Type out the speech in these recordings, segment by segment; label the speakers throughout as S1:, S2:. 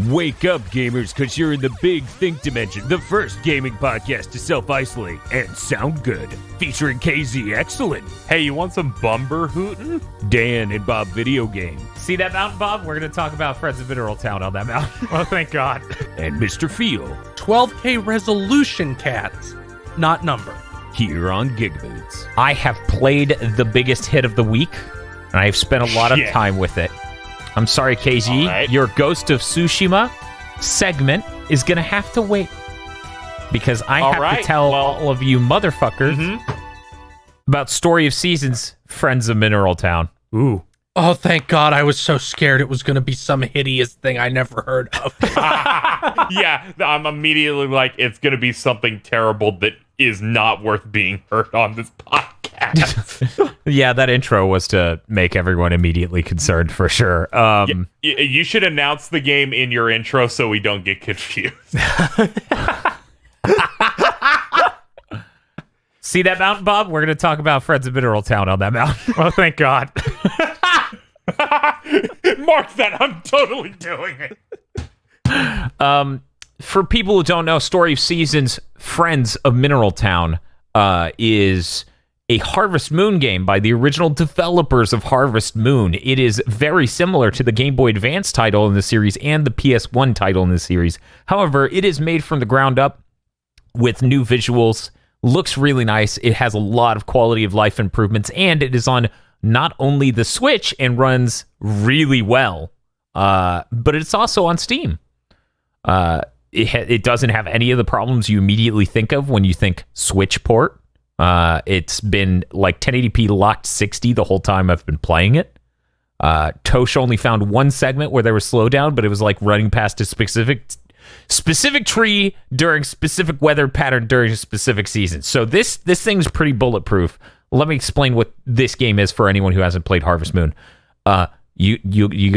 S1: Wake up, gamers, because you're in the Big Think Dimension, the first gaming podcast to self-isolate and sound good. Featuring KZ Excellent.
S2: Hey, you want some bumber hootin'?
S1: Dan and Bob Video Game.
S3: See that mountain, Bob? We're going to talk about Friends of Mineral Town on that mountain.
S2: Oh, thank God.
S1: And Mr. Feel.
S4: 12K resolution cats, not number.
S1: Here on GigaBoots.
S3: I have played the biggest hit of the week, and I have spent a lot of time with it. I'm sorry, KZ.
S2: Right.
S3: Your Ghost of Tsushima segment is going to have to wait. Because I have to tell all of you motherfuckers about Story of Seasons, Friends of Mineral Town.
S2: Ooh.
S4: Oh, thank God. I was so scared it was going to be some hideous thing I never heard of.
S2: Yeah, I'm immediately like, it's going to be something terrible that is not worth being heard on this podcast.
S3: Yeah, that intro was to make everyone immediately concerned for sure.
S2: You should announce the game in your intro so we don't get confused.
S3: See that mountain, Bob? We're going to talk about Friends of Mineral Town on that mountain.
S2: Oh, thank God. Mark that. I'm totally doing it.
S3: For people who don't know, Story of Seasons, Friends of Mineral Town is a Harvest Moon game by the original developers of Harvest Moon. It is very similar to the Game Boy Advance title in the series and the PS1 title in the series. However, it is made from the ground up with new visuals, looks really nice. It has a lot of quality of life improvements, and it is on not only the Switch and runs really well, but it's also on Steam. It doesn't have any of the problems you immediately think of when you think Switch port. It's been like 1080p locked 60 the whole time I've been playing it. Tosh only found one segment where there was slowdown, but it was like running past a specific tree during specific weather pattern during a specific season. So this thing's pretty bulletproof. Let me explain what this game is for anyone who hasn't played Harvest Moon. You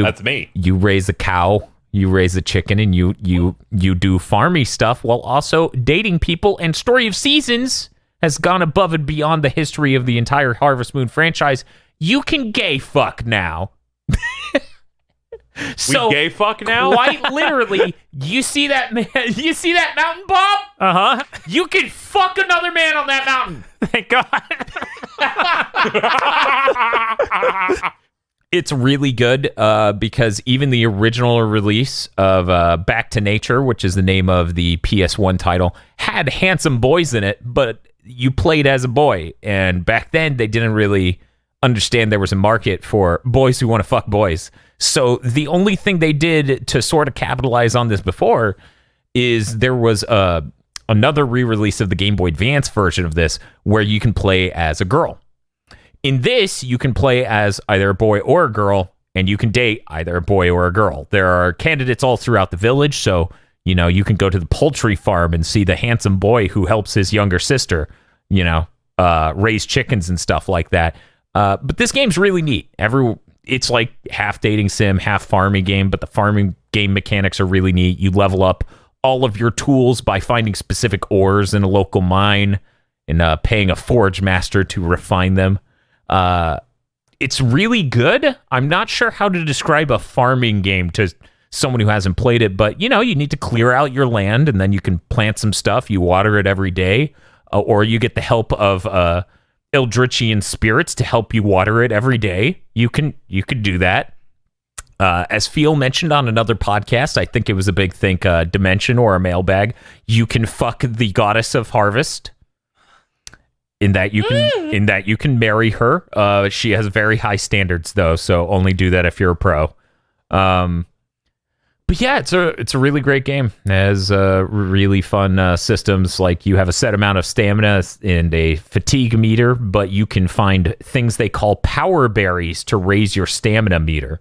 S2: That's me.
S3: You raise a cow, you raise a chicken, and you do farmy stuff while also dating people. And Story of Seasons has gone above and beyond the history of the entire Harvest Moon franchise. You can gay fuck now.
S2: So, we gay fuck now?
S3: Quite literally, you see that man? You see that mountain, Bob?
S2: Uh-huh.
S3: You can fuck another man on that mountain.
S2: Thank God.
S3: It's really good because even the original release of Back to Nature, which is the name of the PS1 title, had handsome boys in it, but you played as a boy. And back then, they didn't really understand there was a market for boys who want to fuck boys. So the only thing they did to sort of capitalize on this before is there was another re-release of the Game Boy Advance version of this where you can play as a girl. In this, you can play as either a boy or a girl, and you can date either a boy or a girl. There are candidates all throughout the village, so you can go to the poultry farm and see the handsome boy who helps his younger sister, raise chickens and stuff like that. But this game's really neat. It's like half dating sim, half farming game, but the farming game mechanics are really neat. You level up all of your tools by finding specific ores in a local mine and paying a forge master to refine them. It's really good. I'm not sure how to describe a farming game to someone who hasn't played it, but you need to clear out your land and then you can plant some stuff. You water it every day, or you get the help of Eldritchian spirits to help you water it every day. You can do that. As Phil mentioned on another podcast, I think it was a Big Think Dimension or a mailbag, you can fuck the goddess of harvest. In that you can marry her. She has very high standards though, so only do that if you're a pro. But yeah, it's a really great game. It has really fun systems. Like you have a set amount of stamina and a fatigue meter, but you can find things they call power berries to raise your stamina meter.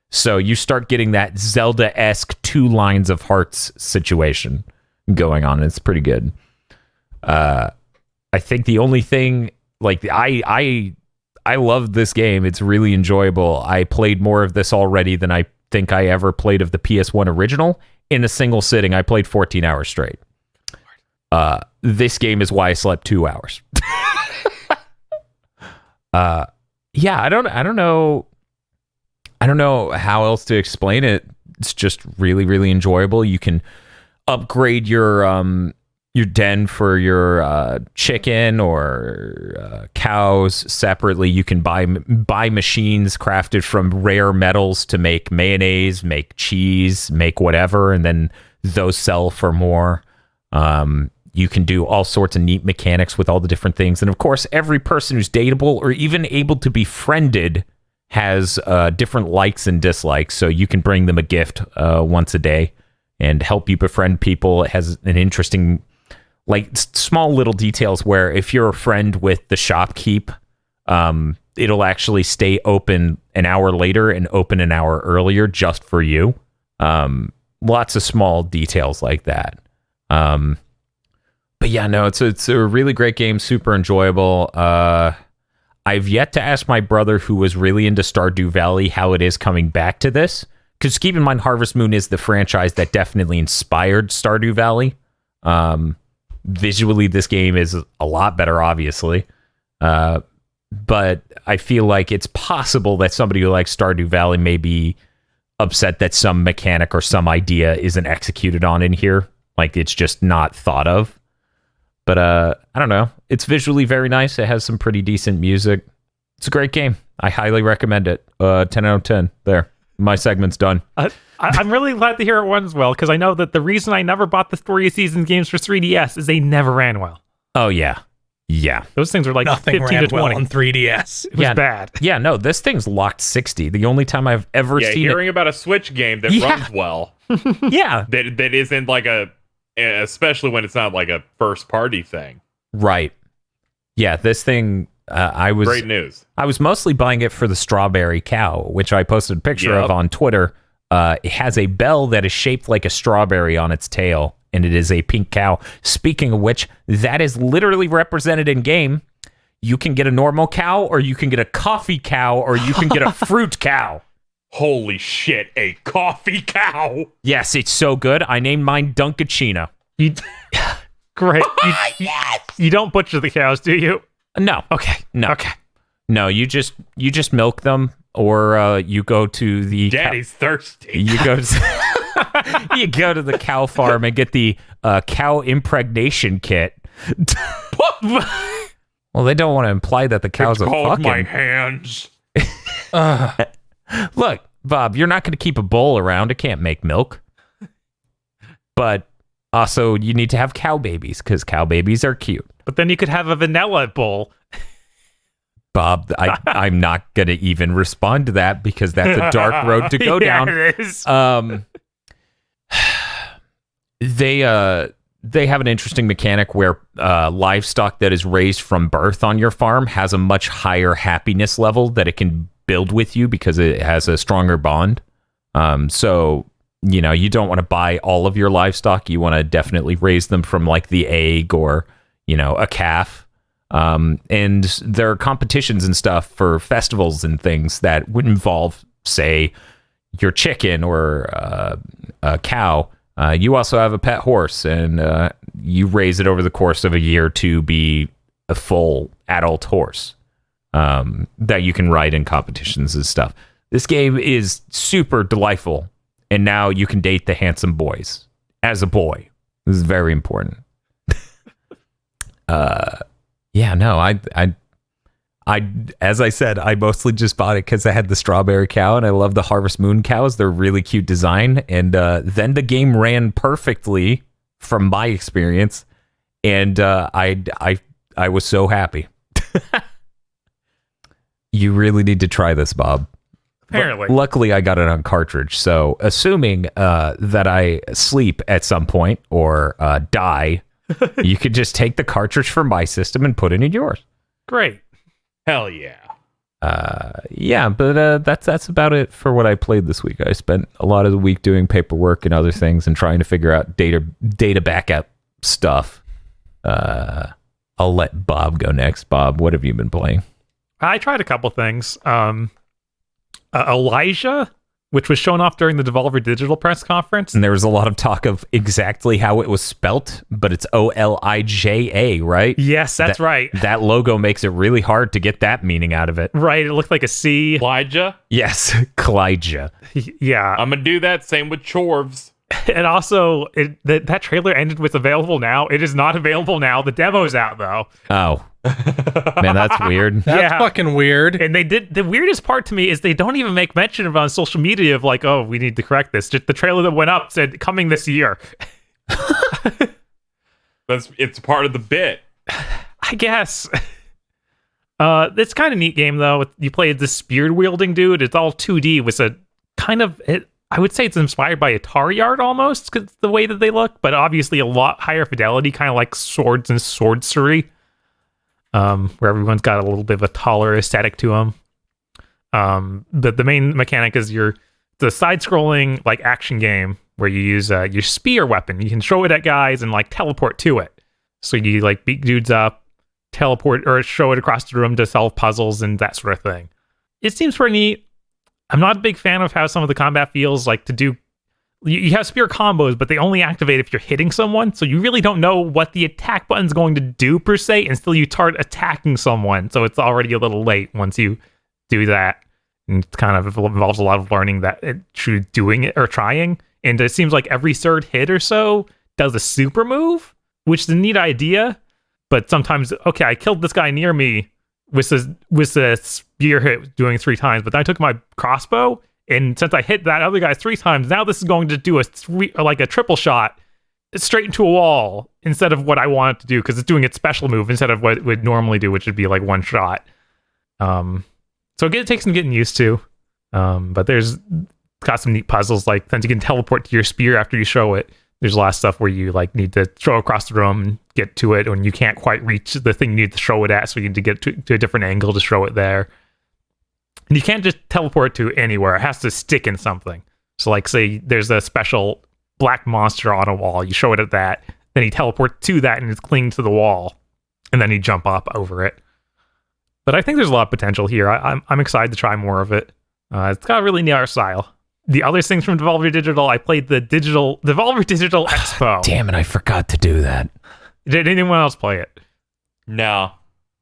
S3: So you start getting that Zelda-esque 2 lines of hearts situation going on. It's pretty good. I think the only thing, like, I love this game. It's really enjoyable. I played more of this already than I think I ever played of the PS1 original in a single sitting. I played 14 hours straight. This game is why I slept 2 hours. Yeah, I don't know how else to explain it. It's just really, really enjoyable. You can upgrade your den for your chicken or cows separately. You can buy machines crafted from rare metals to make mayonnaise, make cheese, make whatever, and then those sell for more. You can do all sorts of neat mechanics with all the different things. And of course, every person who's dateable or even able to be friended has different likes and dislikes. So you can bring them a gift once a day and help you befriend people. It has an interesting, like, small little details where if you're a friend with the shopkeep, it'll actually stay open an hour later and open an hour earlier just for you. Lots of small details like that. But yeah, no, it's a really great game, super enjoyable. I've yet to ask my brother, who was really into Stardew Valley, how it is coming back to this. Because keep in mind, Harvest Moon is the franchise that definitely inspired Stardew Valley. Visually, this game is a lot better, obviously. But I feel like it's possible that somebody who likes Stardew Valley may be upset that some mechanic or some idea isn't executed on in here. Like, it's just not thought of. But I don't know. It's visually very nice. It has some pretty decent music. It's a great game. I highly recommend it. 10 out of 10. There. My segment's done.
S5: I'm really glad to hear it runs well, because I know that the reason I never bought the Story of Seasons games for 3DS is they never ran well.
S3: Oh, yeah. Yeah.
S5: Those things are like
S4: Nothing
S5: 15
S4: ran
S5: to 20.
S4: well on 3DS.
S5: It was bad.
S3: Yeah, no, this thing's locked 60. The only time I've ever seen
S2: hearing about a Switch game that runs well.
S3: Yeah.
S2: That isn't like especially when it's not like a first party thing.
S3: Right. Yeah, this thing,
S2: great news.
S3: I was mostly buying it for the strawberry cow, which I posted a picture of on Twitter. It has a bell that is shaped like a strawberry on its tail, and it is a pink cow. Speaking of which, that is literally represented in game. You can get a normal cow, or you can get a coffee cow, or you can get a fruit cow.
S2: Holy shit, a coffee cow!
S3: Yes, it's so good. I named mine Dunkachina.
S5: Great. You don't butcher the cows, do you?
S3: No.
S5: Okay.
S3: No.
S5: Okay.
S3: No, you just milk them, or you go to the
S2: Daddy's thirsty.
S3: You go to you go to the cow farm and get the cow impregnation kit. Well, they don't want to imply that the cows
S2: it's
S3: are
S2: called
S3: fucking.
S2: my hands.
S3: Look, Bob, you're not going to keep a bowl around. It can't make milk. But also, you need to have cow babies because cow babies are cute.
S5: But then you could have a vanilla bowl.
S3: Bob, I'm not going to even respond to that because that's a dark road to go down.
S5: It is.
S3: They have an interesting mechanic where livestock that is raised from birth on your farm has a much higher happiness level that it can build with you because it has a stronger bond. So, you don't want to buy all of your livestock. You want to definitely raise them from like the egg or, a calf. And there are competitions and stuff for festivals and things that would involve, say, your chicken or a cow. You also have a pet horse, and you raise it over the course of a year to be a full adult horse that you can ride in competitions and stuff. This game is super delightful, and now you can date the handsome boys as a boy. This is very important. Yeah, no, I as I said, I mostly just bought it because I had the strawberry cow, and I love the Harvest Moon cows. They're really cute design, and then the game ran perfectly from my experience, and I was so happy. You really need to try this, Bob.
S5: Apparently.
S3: Luckily, I got it on cartridge, so assuming that I sleep at some point or die, you could just take the cartridge from my system and put it in yours.
S5: Great.
S2: Hell yeah.
S3: Yeah, but that's about it for what I played this week. I spent a lot of the week doing paperwork and other things and trying to figure out data backup stuff. I'll let Bob go next. Bob, what have you been playing?
S5: I tried a couple things. Elijah, which was shown off during the Devolver Digital press conference.
S3: And there was a lot of talk of exactly how it was spelt, but it's Olija, right?
S5: Yes, that's right.
S3: That logo makes it really hard to get that meaning out of it.
S5: Right, it looked like a C.
S2: Elijah?
S3: Yes, Klija.
S5: Yeah.
S2: I'm going to do that. Same with Chorvs.
S5: And also, that trailer ended with available now. It is not available now. The demo's out, though.
S3: Oh. Man, that's weird.
S4: That's fucking weird.
S5: And the weirdest part to me is they don't even make mention of it on social media of like, oh, we need to correct this. Just the trailer that went up said coming this year.
S2: It's part of the bit.
S5: I guess. It's kind of neat game, though. You play the spear-wielding dude. It's all 2D with a kind of... I would say it's inspired by Atari art almost, because the way that they look, but obviously a lot higher fidelity, kind of like Swords and Swordcery, where everyone's got a little bit of a taller aesthetic to them. But the main mechanic is the side-scrolling like action game where you use your spear weapon. You can throw it at guys and like teleport to it. So you like beat dudes up, teleport or show it across the room to solve puzzles and that sort of thing. It seems pretty neat. I'm not a big fan of how some of the combat feels like to do. You have spear combos, but they only activate if you're hitting someone. So you really don't know what the attack button's going to do per se until you start attacking someone. So it's already a little late once you do that. And it kind of involves a lot of learning that through doing it or trying. And it seems like every third hit or so does a super move, which is a neat idea. But sometimes, okay, I killed this guy near me with a spear hit doing 3 times, but then I took my crossbow, and since I hit that other guy 3 times, now this is going to do a triple shot straight into a wall instead of what I want it to do, because it's doing its special move instead of what it would normally do, which would be like 1 shot. So it takes some getting used to, but there's got some neat puzzles, like since you can teleport to your spear after you show it, there's a lot of stuff where you like need to throw across the room and get to it when you can't quite reach the thing you need to throw it at, so you need to get to a different angle to throw it there. And you can't just teleport to anywhere. It has to stick in something. So like say there's a special black monster on a wall, you show it at that, then you teleport to that and it's clinging to the wall, and then you jump up over it. But I think there's a lot of potential here. I'm excited to try more of it. It's got a really neat art style. The other things from Devolver Digital, I played the Devolver Digital Expo.
S3: Damn it, I forgot to do that.
S5: Did anyone else play it?
S2: No.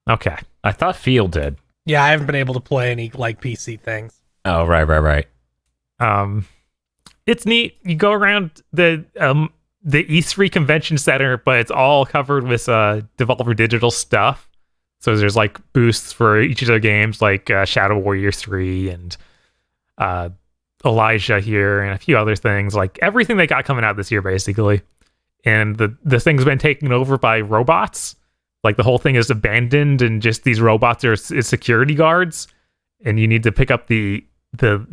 S5: Okay.
S3: I thought Field did.
S4: Yeah, I haven't been able to play any like PC things.
S3: Oh, right.
S5: It's neat. You go around the E3 Convention Center, but it's all covered with Devolver Digital stuff. So there's like boosts for each of their games, like Shadow Warrior 3 and Elijah here and a few other things, like everything they got coming out this year basically. And the thing's been taken over by robots. Like the whole thing is abandoned and just these robots are security guards, and you need to pick up the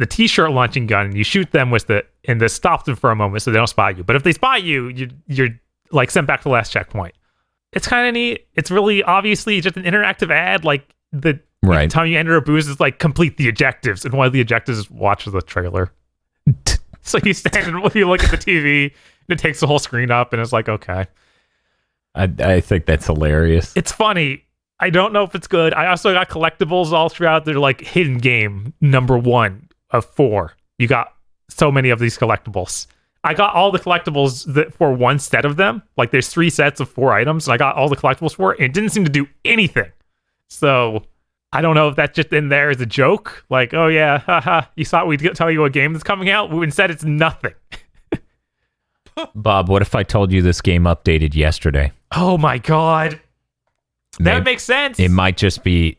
S5: t-shirt launching gun and you shoot them with it, and this stops them for a moment so they don't spot you. But if they spot you, you're like sent back to the last checkpoint. It's kind of neat. It's really obviously just an interactive ad. Like the time you enter a booth is like complete the objectives, and one of the objectives is watch the trailer. So you stand and you look at the TV, and it takes the whole screen up, and it's like, okay.
S3: I think that's hilarious.
S5: It's funny. I don't know if it's good. I also got collectibles all throughout. They're like hidden game number 1 of 4. You got so many of these collectibles. I got all the collectibles for one set of them. Like there's 3 sets of 4 items, and I got all the collectibles for it, and it didn't seem to do anything. So I don't know if that's just in there as a joke. Like, oh yeah, haha, you thought we'd tell you a game that's coming out? Instead, it's nothing.
S3: Bob, what if I told you this game updated yesterday?
S5: Oh my god. That makes sense.
S3: It might just be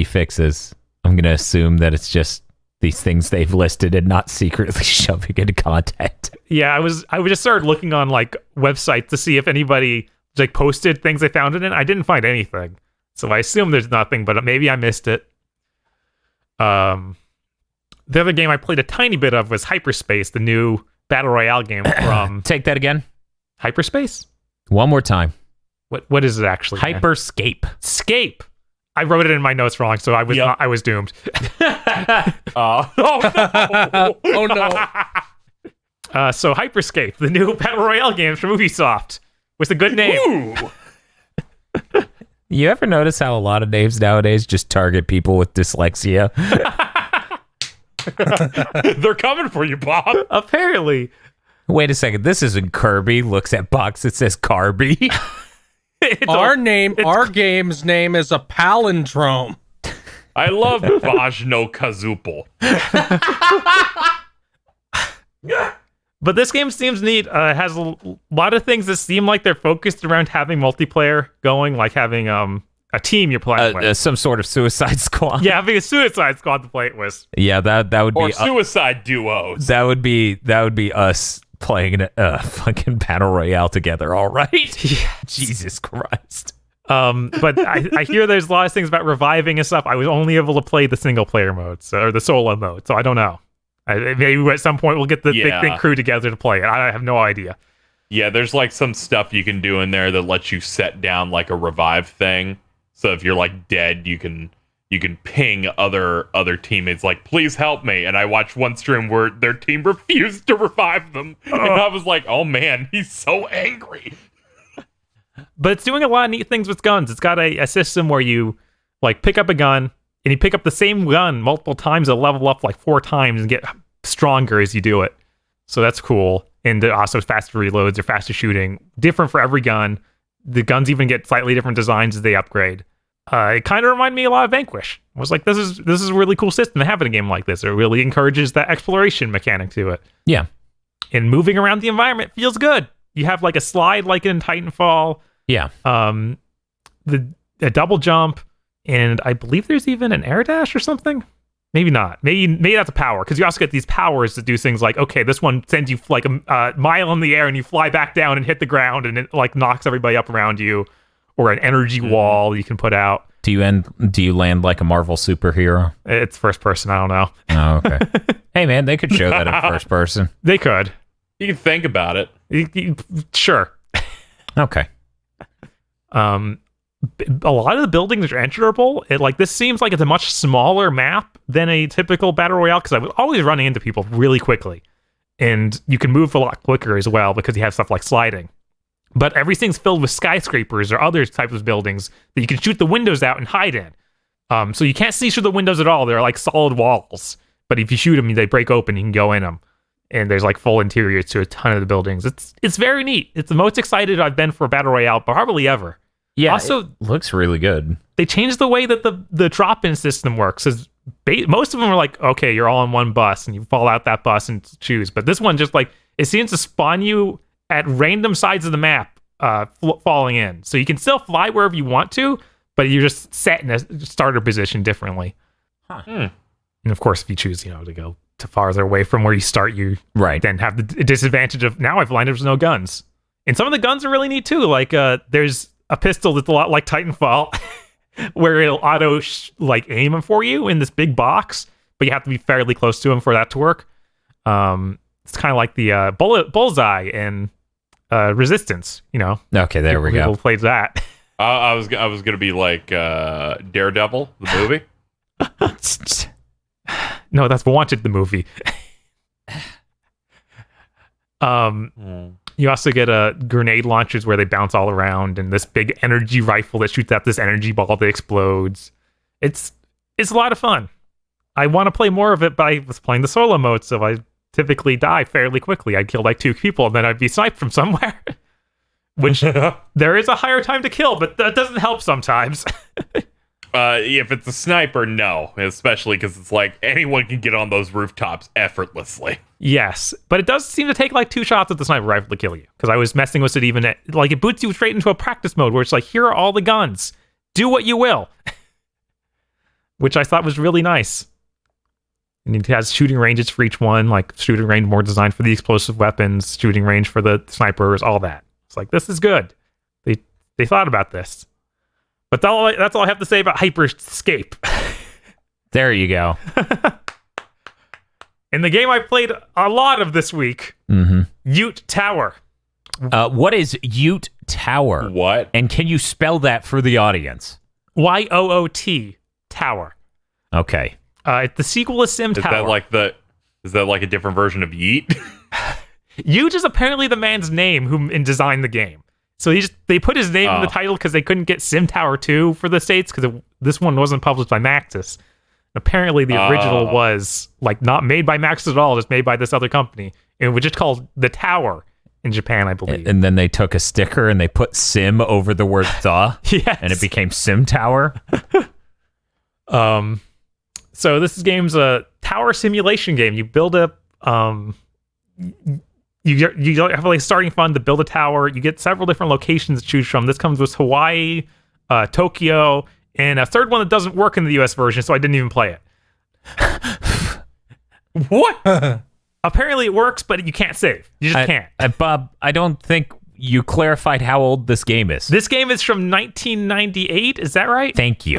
S3: fixes. I'm going to assume that it's just these things they've listed and not secretly shoving into content.
S5: Yeah, I just started looking on like websites to see if anybody like posted things they found it in. I didn't find anything. So I assume there's nothing, but maybe I missed it. The other game I played a tiny bit of was Hyperspace, the new Battle Royale game from...
S3: Take that again.
S5: Hyperspace?
S3: One more time.
S5: What is it actually?
S3: Hyperscape.
S5: Scape. I wrote it in my notes wrong, so I was doomed.
S2: Oh no!
S4: Oh no!
S5: So Hyperscape, the new Battle Royale game from Ubisoft, with a good name.
S3: You ever notice how a lot of names nowadays just target people with dyslexia?
S2: They're coming for you, Bob.
S5: Apparently.
S3: Wait a second. This isn't Kirby. Looks at box. It says Carby.
S4: Our game's name is a palindrome.
S2: I love Vajno Kazupal.
S5: But this game seems neat. It has a lot of things that seem like they're focused around having multiplayer going, like having a team you're playing with.
S3: Some sort of Suicide Squad.
S5: Yeah, having a Suicide Squad to play it with.
S3: Yeah, that would
S2: Or
S3: be
S2: suicide duos.
S3: that would be us playing a fucking battle royale together. All right.
S5: Yeah.
S3: Jesus Christ.
S5: But I hear there's a lot of things about reviving and stuff. I was only able to play the single player mode, or the solo mode, so I don't know. Maybe at some point we'll get the big crew together to play it. I have no idea.
S2: Yeah, there's like some stuff you can do in there that lets you set down like a revive thing. So if you're like dead, you can ping other teammates like, please help me. And I watched one stream where their team refused to revive them. And I was like, oh man, he's so angry.
S5: But it's doing a lot of neat things with guns. It's got a system where you like pick up a gun and you pick up the same gun multiple times and level up like 4 times and get stronger as you do it. So that's cool. And also faster reloads or faster shooting. Different for every gun. The guns even get slightly different designs as they upgrade. It kind of reminded me a lot of Vanquish. I was like, this is a really cool system to have in a game like this. It really encourages that exploration mechanic to it.
S3: Yeah.
S5: And moving around the environment feels good. You have like a slide like in Titanfall.
S3: Yeah.
S5: A double jump, and I believe there's even an air dash or something. Maybe not. Maybe that's a power, because you also get these powers that do things like, okay, this one sends you like a mile in the air and you fly back down and hit the ground and it like knocks everybody up around you, or an energy wall you can put out.
S3: Do you land like a Marvel superhero?
S5: It's first person. I don't know.
S3: Oh, okay. Hey man, they could show that in first person.
S5: They could.
S2: You can think about it.
S5: Sure.
S3: Okay.
S5: A lot of the buildings are enterable. This seems like it's a much smaller map than a typical battle royale, because I was always running into people really quickly, and you can move a lot quicker as well because you have stuff like sliding. But everything's filled with skyscrapers or other types of buildings that you can shoot the windows out and hide in. So you can't see through the windows at all. They're like solid walls, but if you shoot them, they break open. You can go in them, and there's like full interiors to a ton of the buildings. It's very neat. It's the most excited I've been for a battle royale probably ever.
S3: Yeah,
S5: also,
S3: it looks really good.
S5: They changed the way that the drop-in system works. Most of them are like, okay, you're all on one bus and you fall out that bus and choose. But this one just like, it seems to spawn you at random sides of the map falling in. So you can still fly wherever you want to, but you're just set in a starter position differently.
S3: Huh.
S5: And of course, if you choose, to go to farther away from where you start, you then have the disadvantage of, now I've landed with no guns. And some of the guns are really neat too. Like there's a pistol that's a lot like Titanfall, where it'll auto aim for you in this big box, but you have to be fairly close to him for that to work. It's kind of like the bullseye and Resistance.
S3: Okay, there we go.
S5: People played that.
S2: I was gonna be like Daredevil, the movie.
S5: No, that's Wanted, the movie. You also get grenade launchers where they bounce all around, and this big energy rifle that shoots out this energy ball that explodes. It's a lot of fun. I want to play more of it, but I was playing the solo mode, so I typically die fairly quickly. I'd kill like 2 people, and then I'd be sniped from somewhere. Which there is a higher time to kill, but that doesn't help sometimes.
S2: If it's a sniper, no. Especially because it's like anyone can get on those rooftops effortlessly.
S5: Yes, but it does seem to take like 2 shots at the sniper rifle to kill you. Because I was messing with it even it boots you straight into a practice mode where it's like, here are all the guns. Do what you will. Which I thought was really nice. And it has shooting ranges for each one, like shooting range more designed for the explosive weapons, shooting range for the snipers, all that. It's like, this is good. They thought about this. But that's all I have to say about Hyperscape.
S3: There you go.
S5: In the game I played a lot of this week, Ute Tower.
S3: What is Ute Tower?
S2: What?
S3: And can you spell that for the audience?
S5: YOOT Tower.
S3: Okay.
S5: It's the sequel to Sim Tower.
S2: Is that like a different version of Yeet?
S5: Ute is apparently the man's name who designed the game. So they put his name in the title because they couldn't get Sim Tower 2 for the States, because this one wasn't published by Maxis. Apparently, the original was like not made by Maxis at all, just made by this other company. It was just called The Tower in Japan, I believe.
S3: And then they took a sticker and they put Sim over the word the,
S5: Yes.
S3: and it became Sim Tower.
S5: So this game's a tower simulation game. You build a you have like starting fund to build a tower. You get several different locations to choose from. This comes with Hawaii, Tokyo, and a third one that doesn't work in the US version, so I didn't even play it.
S2: What?
S5: Apparently it works, but you can't save. You just can't.
S3: Bob, I don't think you clarified how old this game is.
S5: This game is from 1998, is that right?
S3: Thank you.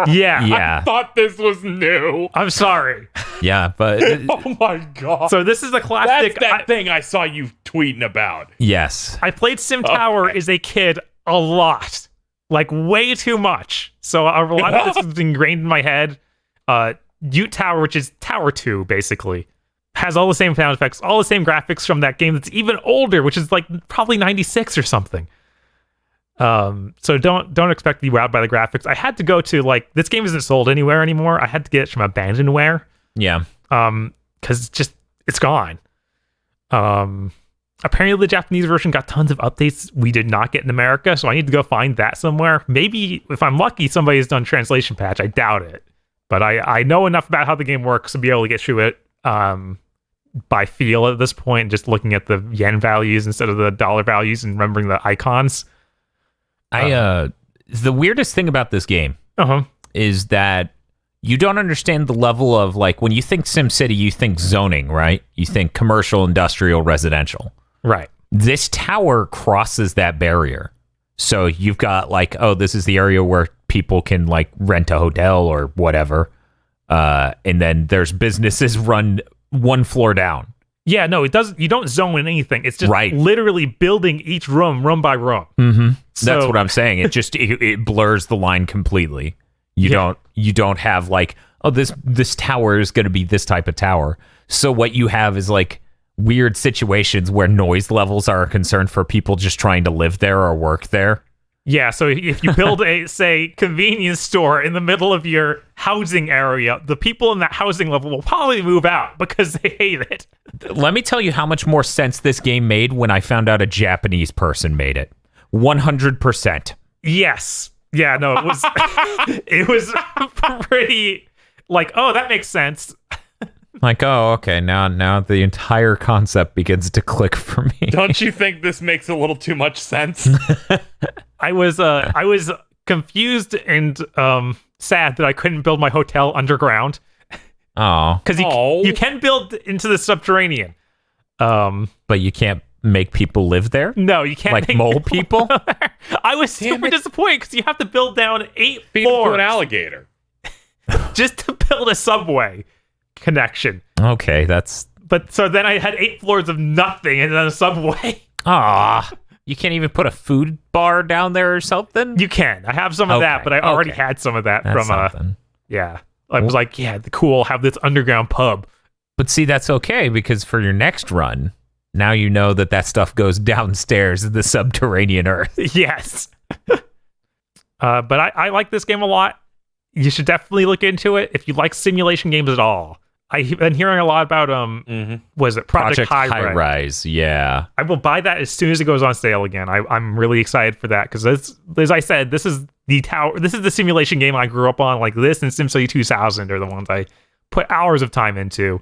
S5: Yeah.
S3: Yeah.
S2: I thought this was new.
S5: I'm sorry.
S3: Yeah, but
S2: Oh my god.
S5: So this is a classic.
S2: That's that thing I saw you tweeting about.
S3: yes.
S5: I played Sim Tower as a kid a lot. Like way too much. So a lot of this is ingrained in my head. Ute Tower, which is Tower 2, basically, has all the same sound effects, all the same graphics from that game that's even older, which is like probably 96 or something. So don't expect to be wowed by the graphics. I had to go to like, this game isn't sold anywhere anymore. I had to get it from Abandonware.
S3: Yeah.
S5: Because it's gone. Apparently the Japanese version got tons of updates we did not get in America, so I need to go find that somewhere. Maybe if I'm lucky, somebody's done translation patch. I doubt it. But I know enough about how the game works to be able to get through it by feel at this point, just looking at the yen values instead of the dollar values and remembering the icons.
S3: The weirdest thing about this game is that you don't understand the level of, like, when you think SimCity, you think zoning, right? You think commercial, industrial, residential.
S5: Right.
S3: This tower crosses that barrier. So you've got like, oh, this is the area where people can like rent a hotel or whatever. And then there's businesses run one floor down.
S5: Yeah, no, it doesn't. You don't zone in anything. It's just
S3: Right.
S5: literally building each room by room.
S3: Mm-hmm.
S5: So-
S3: That's what I'm saying. It just it blurs the line completely. You don't have like, oh, this tower is going to be this type of tower. So what you have is like weird situations where noise levels are a concern for people just trying to live there or work there.
S5: Yeah, so if you build a, say, convenience store in the middle of your housing area, the people in that housing level will probably move out because they hate it.
S3: Let me tell you how much more sense this game made when I found out a Japanese person made it. 100%.
S5: Yes. Yeah, no, it was it was pretty like, oh, that makes sense.
S3: Like, oh, okay, now the entire concept begins to click for me.
S2: Don't you think this makes a little too much sense?
S5: I was confused and sad that I couldn't build my hotel underground.
S3: Oh,
S5: Because you can build into the subterranean.
S3: but you can't make people live there?
S5: No, you can't
S3: Like
S5: make
S3: mole people?
S5: I was super disappointed because you have to build down 8
S2: Feed it to
S5: floors
S2: an alligator.
S5: just to build a subway connection.
S3: Okay, that's...
S5: But so then I had 8 floors of nothing and then a subway.
S3: Ah, you can't even put a food bar down there or something?
S5: You can. I have some of that,
S3: Okay,
S5: but I already
S3: okay.
S5: had some of that
S3: That's
S5: from
S3: something.
S5: yeah. I was like, yeah, cool, have this underground pub.
S3: But see, that's okay, because for your next run, now you know that stuff goes downstairs in the subterranean earth.
S5: Yes. But I like this game a lot. You should definitely look into it if you like simulation games at all. I've been hearing a lot about was it Project High
S3: Rise? Yeah.
S5: I will buy that as soon as it goes on sale again. I'm really excited for that because as I said, this is the tower. This is the simulation game I grew up on. Like this and SimCity 2000 are the ones I put hours of time into.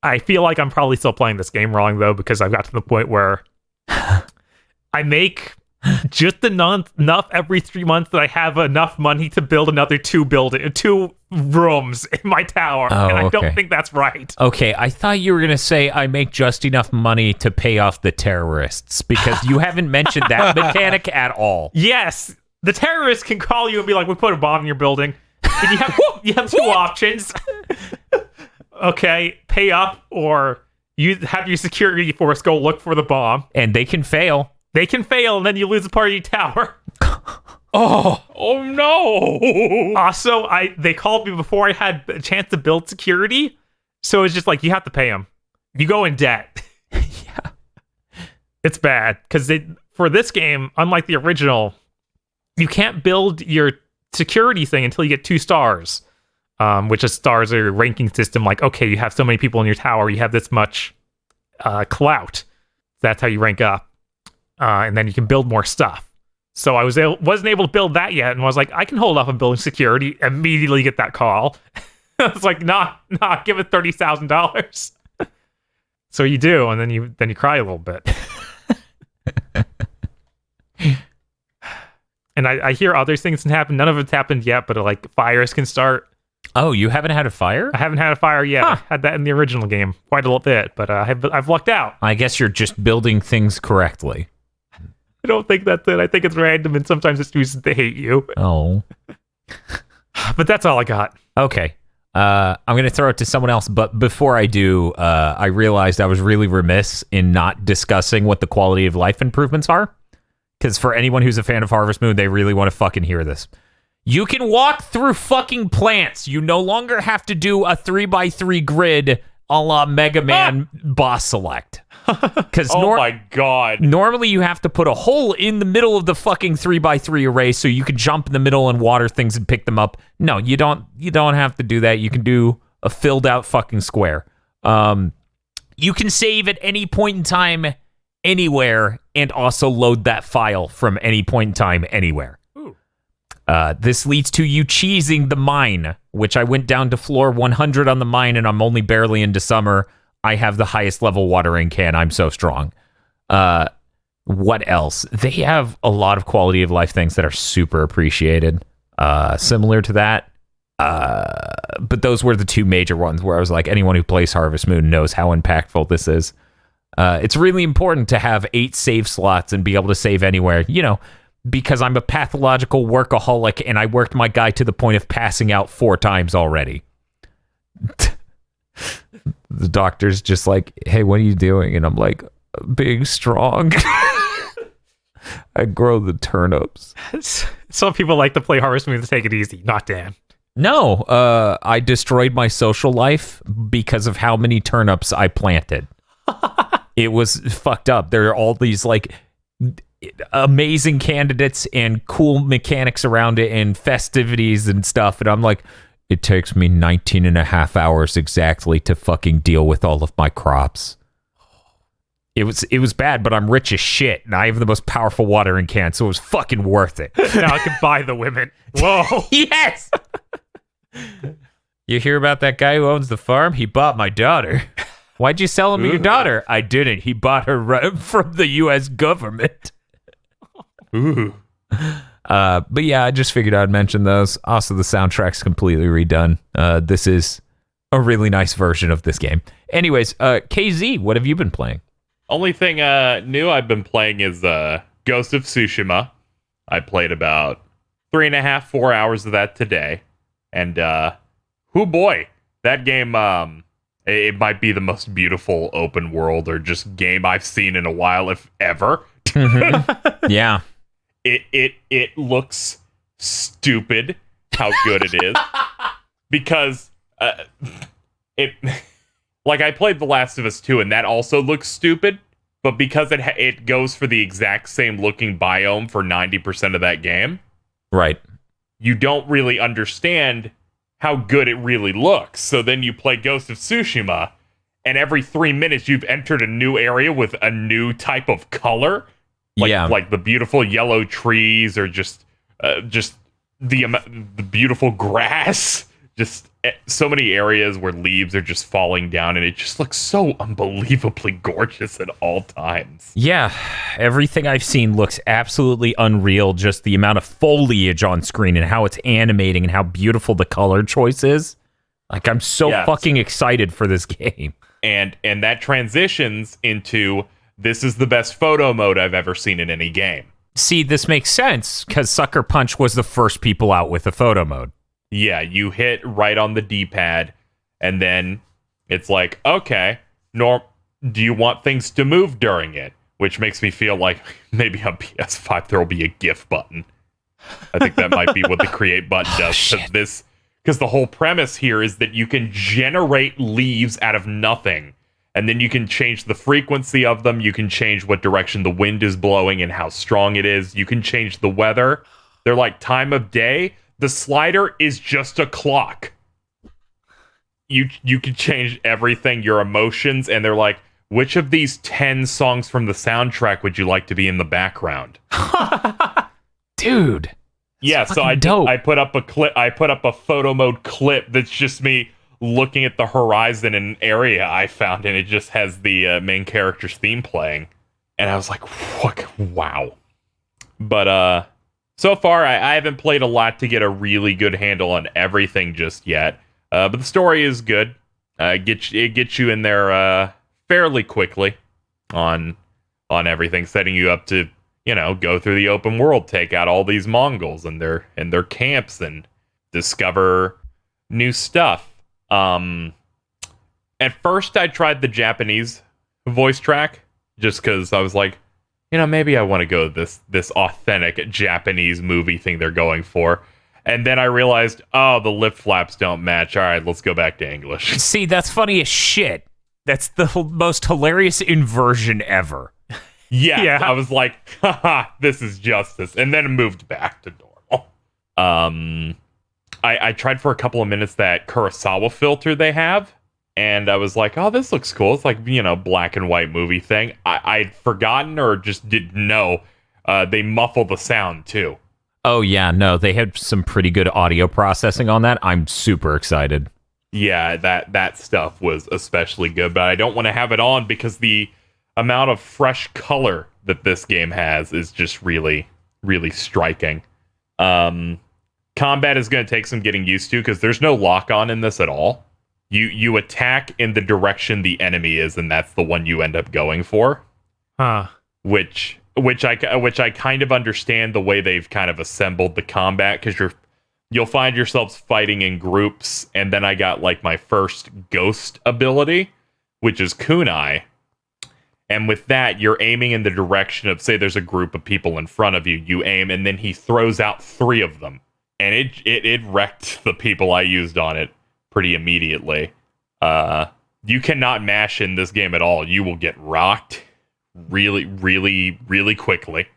S5: I feel like I'm probably still playing this game wrong though because I've got to the point where I make just enough every 3 months that I have enough money to build another 2 rooms in my tower,
S3: Oh,
S5: and I don't
S3: okay.
S5: think that's right.
S3: Okay, I thought you were going to say I make just enough money to pay off the terrorists, because you haven't mentioned that mechanic at all.
S5: Yes, the terrorists can call you and be like, "We put a bomb in your building." And you have 2 options. Okay, pay up, or you have your security force go look for the bomb.
S3: And they can fail.
S5: They can fail, and then you lose a part of your tower.
S2: Oh no!
S5: Also, they called me before I had a chance to build security, so it's just like you have to pay them. You go in debt.
S3: Yeah.
S5: It's bad because for this game, unlike the original, you can't build your security thing until you get 2 stars, which is stars are a ranking system. Like, okay, you have so many people in your tower, you have this much clout. That's how you rank up, and then you can build more stuff. So I wasn't able to build that yet, and was like, I can hold off on building security. Immediately get that call. I was like, nah, give it $30,000. So you do, and then you cry a little bit. And I hear other things can happen. None of it's happened yet, but like fires can start.
S3: Oh, you haven't had a fire?
S5: I haven't had a fire yet.
S3: Huh.
S5: I had that in the original game quite a little bit, but I've lucked out.
S3: I guess you're just building things correctly.
S5: I don't think that's it. I think it's random, and sometimes it's used to hate you.
S3: Oh.
S5: But that's all I got.
S3: Okay. I'm going to throw it to someone else, but before I do, I realized I was really remiss in not discussing what the quality of life improvements are. Because for anyone who's a fan of Harvest Moon, they really want to fucking hear this. You can walk through fucking plants. You no longer have to do a 3x3 grid a la Mega Man boss select. Because
S2: my god.
S3: Normally you have to put a hole in the middle of the fucking 3x3 array so you can jump in the middle and water things and pick them up. No, you don't have to do that. You can do a filled out fucking square. You can save at any point in time anywhere and also load that file from any point in time anywhere. This leads to you cheesing the mine, which I went down to floor 100 on the mine and I'm only barely into summer. I have the highest level watering can. I'm so strong. What else? They have a lot of quality of life things that are super appreciated. Similar to that. But those were the 2 major ones where I was like, anyone who plays Harvest Moon knows how impactful this is. It's really important to have 8 save slots and be able to save anywhere, because I'm a pathological workaholic and I worked my guy to the point of passing out 4 times already. The doctor's just like, hey, what are you doing? And I'm like, being strong. I grow the turnips.
S5: Some people like to play Harvest Moon to take it easy. Not Dan.
S3: No, I destroyed my social life because of how many turnips I planted. It was fucked up. There are all these like amazing candidates and cool mechanics around it and festivities and stuff. And I'm like, it takes me 19 and a half hours exactly to fucking deal with all of my crops. It was bad, but I'm rich as shit, and I have the most powerful watering can, so it was fucking worth it.
S5: Now I can buy the women. Whoa.
S3: Yes! You hear about that guy who owns the farm? He bought my daughter. Why'd you sell him your daughter? I didn't. He bought her right from the U.S. government.
S2: Ooh.
S3: But yeah, I just figured I'd mention those. Also, the soundtrack's completely redone. This is a really nice version of this game. Anyways, KZ, what have you been playing?
S2: Only thing new I've been playing is Ghost of Tsushima. I played about 3.5-4 hours of that today. And, oh boy, that game, it might be the most beautiful open world or just game I've seen in a while, if ever.
S3: Mm-hmm. Yeah.
S2: It looks stupid how good it is. Because like I played The Last of Us 2 and that also looks stupid, but because it goes for the exact same looking biome for 90% of that game.
S3: Right.
S2: You don't really understand how good it really looks. So then you play Ghost of Tsushima and every 3 minutes you've entered a new area with a new type of color. Like the beautiful yellow trees or just the beautiful grass. Just so many areas where leaves are just falling down and it just looks so unbelievably gorgeous at all times.
S3: Yeah, everything I've seen looks absolutely unreal. Just the amount of foliage on screen and how it's animating and how beautiful the color choice is. Like, I'm so fucking excited for this game.
S2: And that transitions into, this is the best photo mode I've ever seen in any game.
S3: See, this makes sense because Sucker Punch was the first people out with the photo mode.
S2: Yeah, you hit right on the D-pad, and then it's like, okay, do you want things to move during it? Which makes me feel like maybe on PS5 there will be a GIF button. I think that might be what the create button does. Because the whole premise here is that you can generate leaves out of nothing, and then you can change the frequency of them, you can change what direction the wind is blowing and how strong it is, you can change the weather. They're like time of day. The slider is just a clock. You can change everything, your emotions, and they're like, which of these 10 songs from the soundtrack would you like to be in the background?
S3: Dude.
S2: Yeah, so
S3: dope.
S2: I put up a clip. I put up a photo mode clip that's just me looking at the horizon in an area I found, and it just has the main character's theme playing. And I was like, "Fuck, wow!" But so far I haven't played a lot to get a really good handle on everything just yet. But the story is good. It gets you in there fairly quickly on everything, setting you up to, you know, go through the open world, take out all these Mongols and their camps, and discover new stuff. At first I tried the Japanese voice track just because I was like, you know, maybe I want to go this authentic Japanese movie thing they're going for. And then I realized, oh, the lip flaps don't match. All right, let's go back to English.
S3: See, that's funny as shit. That's the most hilarious inversion ever.
S2: Yeah, I was like, haha, this is justice. And then it moved back to normal. I tried for a couple of minutes that Kurosawa filter they have, and I was like, oh, this looks cool. It's like, you know, black and white movie thing. I'd forgotten or just didn't know they muffle the sound, too.
S3: Oh, yeah, no, they had some pretty good audio processing on that. I'm super excited.
S2: Yeah, that stuff was especially good, but I don't want to have it on because the amount of fresh color that this game has is just really, really striking. Combat is going to take some getting used to because there's no lock-on in this at all. You attack in the direction the enemy is, and that's the one you end up going for.
S5: Huh.
S2: Which I kind of understand the way they've kind of assembled the combat, because you'll find yourselves fighting in groups, and then I got like my first ghost ability, which is kunai. And with that, you're aiming in the direction of, say there's a group of people in front of you, you aim, and then he throws out 3 of them. And it wrecked the people I used on it pretty immediately. You cannot mash in this game at all. You will get rocked really, really, really quickly.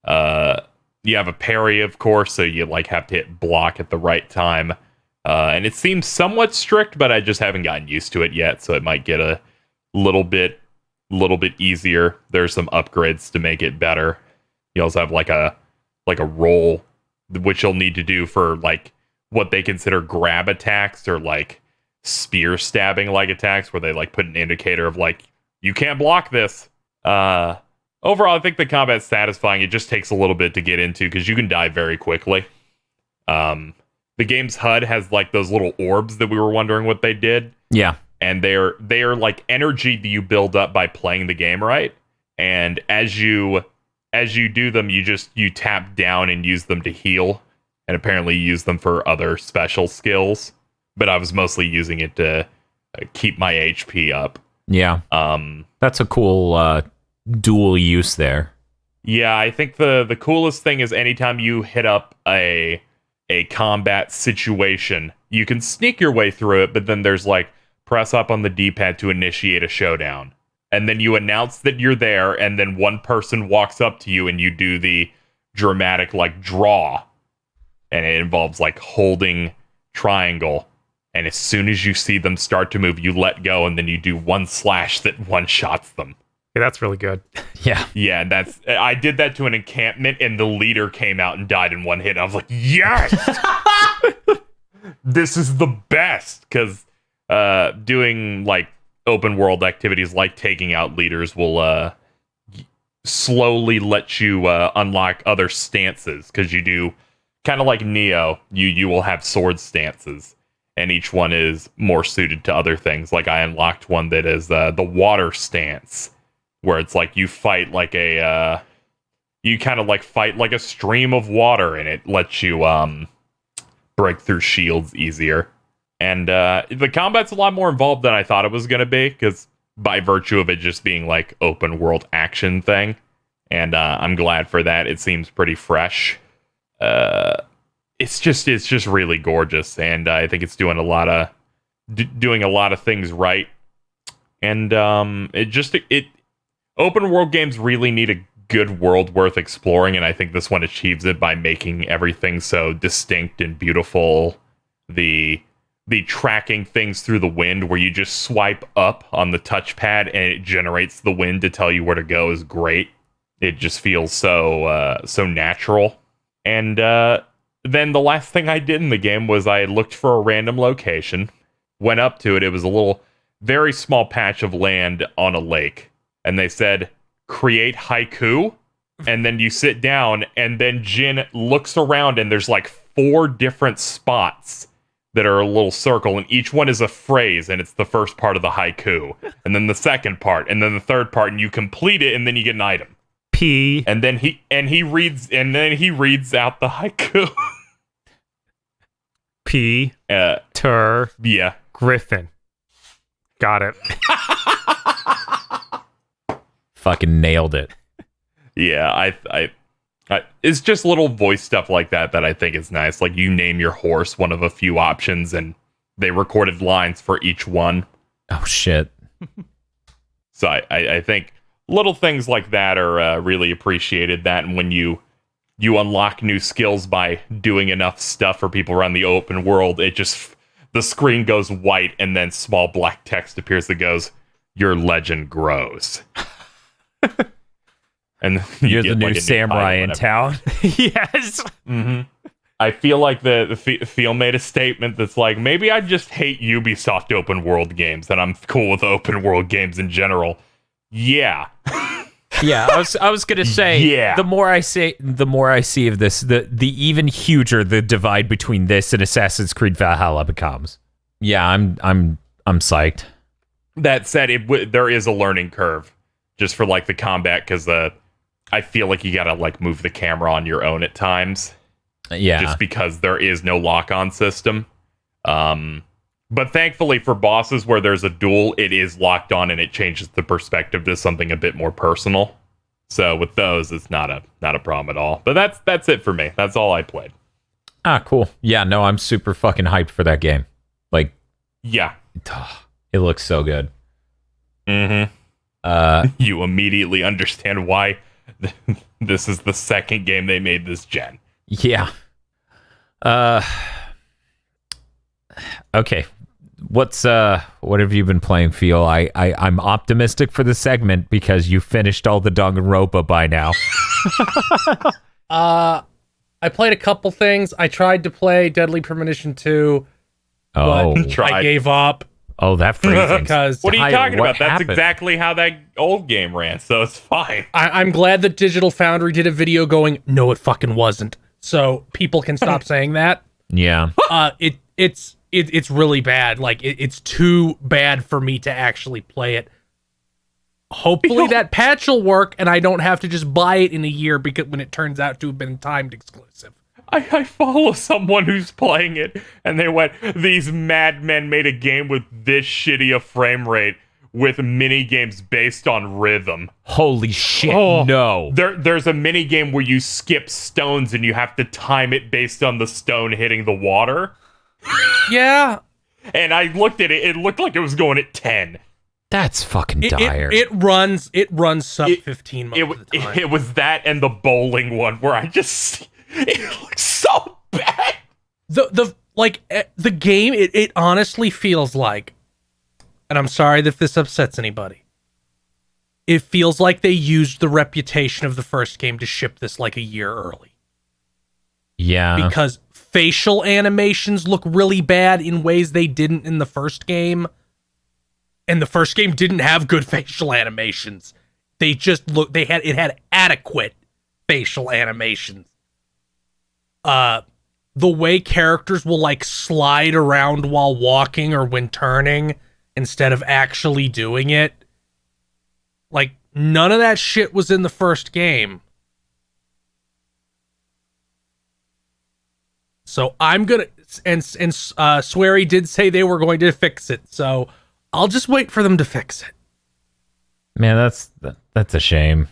S2: You have a parry, of course, so you like have to hit block at the right time. And it seems somewhat strict, but I just haven't gotten used to it yet, so it might get a little bit easier. There's some upgrades to make it better. You also have like a roll, which you'll need to do for like what they consider grab attacks, or like spear stabbing like attacks, where they like put an indicator of like, you can't block this. Overall, I think the combat's satisfying. It just takes a little bit to get into because you can die very quickly. The game's HUD has like those little orbs that we were wondering what they did.
S3: Yeah.
S2: And they're like energy that you build up by playing the game right. And as you do them, you tap down and use them to heal, and apparently use them for other special skills. But I was mostly using it to keep my HP up.
S3: Yeah. That's a cool dual use there.
S2: Yeah, I think the coolest thing is anytime you hit up a combat situation, you can sneak your way through it, but then there's like, press up on the D-pad to initiate a showdown. And then you announce that you're there, and then one person walks up to you and you do the dramatic like draw. And it involves like holding triangle. And as soon as you see them start to move, you let go, and then you do one slash that one-shots them.
S5: Yeah, that's really good.
S3: Yeah.
S2: Yeah, and I did that to an encampment, and the leader came out and died in one hit. And I was like, yes! This is the best! Because doing like open world activities like taking out leaders will slowly let you unlock other stances, because you do kind of like Neo, you will have sword stances, and each one is more suited to other things. Like I unlocked one that is the water stance, where it's like you fight like you kind of like fight like a stream of water, and it lets you break through shields easier. And the combat's a lot more involved than I thought it was going to be, because by virtue of it just being like open world action thing. And I'm glad for that. It seems pretty fresh. It's just really gorgeous, and I think it's doing a lot of things right. And open world games really need a good world worth exploring, and I think this one achieves it by making everything so distinct and beautiful. The tracking things through the wind, where you just swipe up on the touchpad and it generates the wind to tell you where to go, is great. It just feels so natural. And then the last thing I did in the game was I looked for a random location, went up to it. It was a little, very small patch of land on a lake. And they said, create haiku. And then you sit down, and then Jin looks around, and there's like 4 different spots that are a little circle, and each one is a phrase, and it's the first part of the haiku. And then the second part, and then the third part, and you complete it, and then you get an item.
S5: P.
S2: And then he reads out the haiku.
S5: P. Tur.
S2: Yeah.
S5: Griffin. Got it.
S3: Fucking nailed it.
S2: Yeah, I it's just little voice stuff like that I think is nice. Like, you name your horse one of a few options, and they recorded lines for each one.
S3: Oh shit.
S2: So I think little things like that are really appreciated. That, and when you unlock new skills by doing enough stuff for people around the open world, it just, the screen goes white, and then small black text appears that goes, "Your legend grows." And
S3: you're the new samurai in town.
S5: Yes.
S2: Mm-hmm. I feel like the Feel made a statement that's like, maybe I just hate Ubisoft open world games, and I'm cool with open world games in general. Yeah.
S3: Yeah, I was gonna say.
S2: Yeah.
S3: The more I see of this, the even huger the divide between this and Assassin's Creed Valhalla becomes. Yeah, I'm psyched.
S2: That said, there is a learning curve just for like the combat, because I feel like you gotta like move the camera on your own at times.
S3: Yeah.
S2: Just because there is no lock-on system. But thankfully for bosses where there's a duel, it is locked on, and it changes the perspective to something a bit more personal. So with those, it's not a problem at all. But that's it for me. That's all I played.
S3: Ah, cool. Yeah, no, I'm super fucking hyped for that game. Like,
S2: yeah.
S3: It looks so good.
S2: Mm-hmm. You immediately understand why this is the second game they made this gen.
S3: Yeah. Okay. What have you been playing, Feel? I'm optimistic for the segment because you finished all the Danganronpa by now.
S4: I played a couple things. I tried to play Deadly Premonition 2,
S3: Oh.
S4: but I gave up.
S3: Oh, that phrasing.
S4: Because
S2: What are you talking
S3: what
S2: about? That's
S3: happened?
S2: exactly how that old game ran, so it's fine.
S4: I'm glad that Digital Foundry did a video going, no, it fucking wasn't. So people can stop saying that.
S3: Yeah.
S4: It's really bad. Like, it's too bad for me to actually play it. Hopefully that patch will work, and I don't have to just buy it in a year because when it turns out to have been timed exclusive.
S2: I follow someone who's playing it, and they went, these madmen made a game with this shitty a frame rate with mini games based on rhythm.
S3: Holy shit.
S5: Oh.
S3: No.
S2: There's a mini game where you skip stones and you have to time it based on the stone hitting the water.
S4: Yeah.
S2: And I looked at it, it looked like it was going at 10.
S3: That's fucking dire.
S4: It runs sub 15 most of the time.
S2: It was that and the bowling one where it looks so bad.
S4: The game, it honestly feels like, and I'm sorry if this upsets anybody, it feels like they used the reputation of the first game to ship this like a year early.
S3: Yeah.
S4: Because facial animations look really bad in ways they didn't in the first game. And the first game didn't have good facial animations. They just it had adequate facial animations. The way characters will like slide around while walking or when turning instead of actually doing it. Like, none of that shit was in the first game. So I'm gonna, and Swery did say they were going to fix it, so I'll just wait for them to fix it.
S3: Man, that's a shame.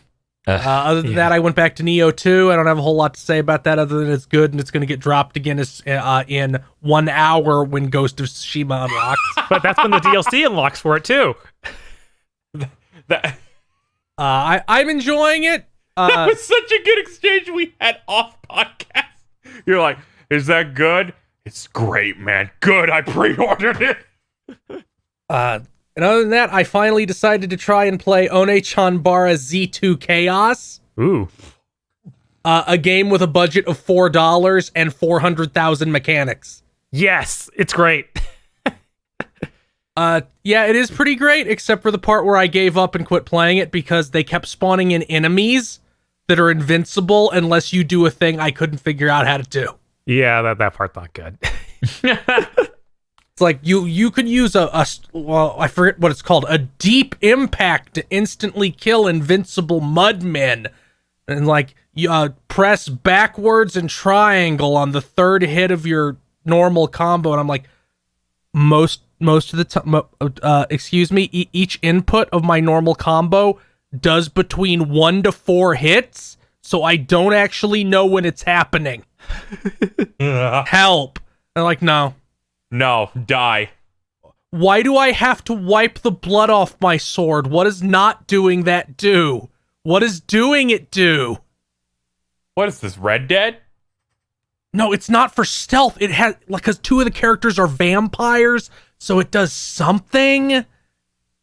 S4: Other than that, I went back to Neo 2. I don't have a whole lot to say about that other than it's good and it's going to get dropped again in 1 hour when Ghost of Tsushima unlocks.
S5: But that's when the DLC unlocks for it too.
S4: I'm enjoying it.
S2: That was such a good exchange we had off podcast. You're like, is that good? It's great, man. Good, I pre-ordered it.
S4: And other than that, I finally decided to try and play One-Chanbara Z2 Chaos.
S5: Ooh.
S4: A game with a budget of $4 and 400,000 mechanics.
S5: Yes, it's great.
S4: Yeah, it is pretty great, except for the part where I gave up and quit playing it because they kept spawning in enemies that are invincible unless you do a thing I couldn't figure out how to do.
S5: Yeah, that part's not good.
S4: It's like you could use well, I forget what it's called, a deep impact to instantly kill invincible mudmen. And like you press backwards and triangle on the third hit of your normal combo, and I'm like, most of the time, excuse me, each input of my normal combo does between 1 to 4 hits, so I don't actually know when it's happening. Help. And like, no,
S2: die.
S4: Why do I have to wipe the blood off my sword? What is not doing that do? What is doing it do?
S2: What is this, Red Dead?
S4: No, it's not for stealth. It has, like, because 2 of the characters are vampires, so it does something.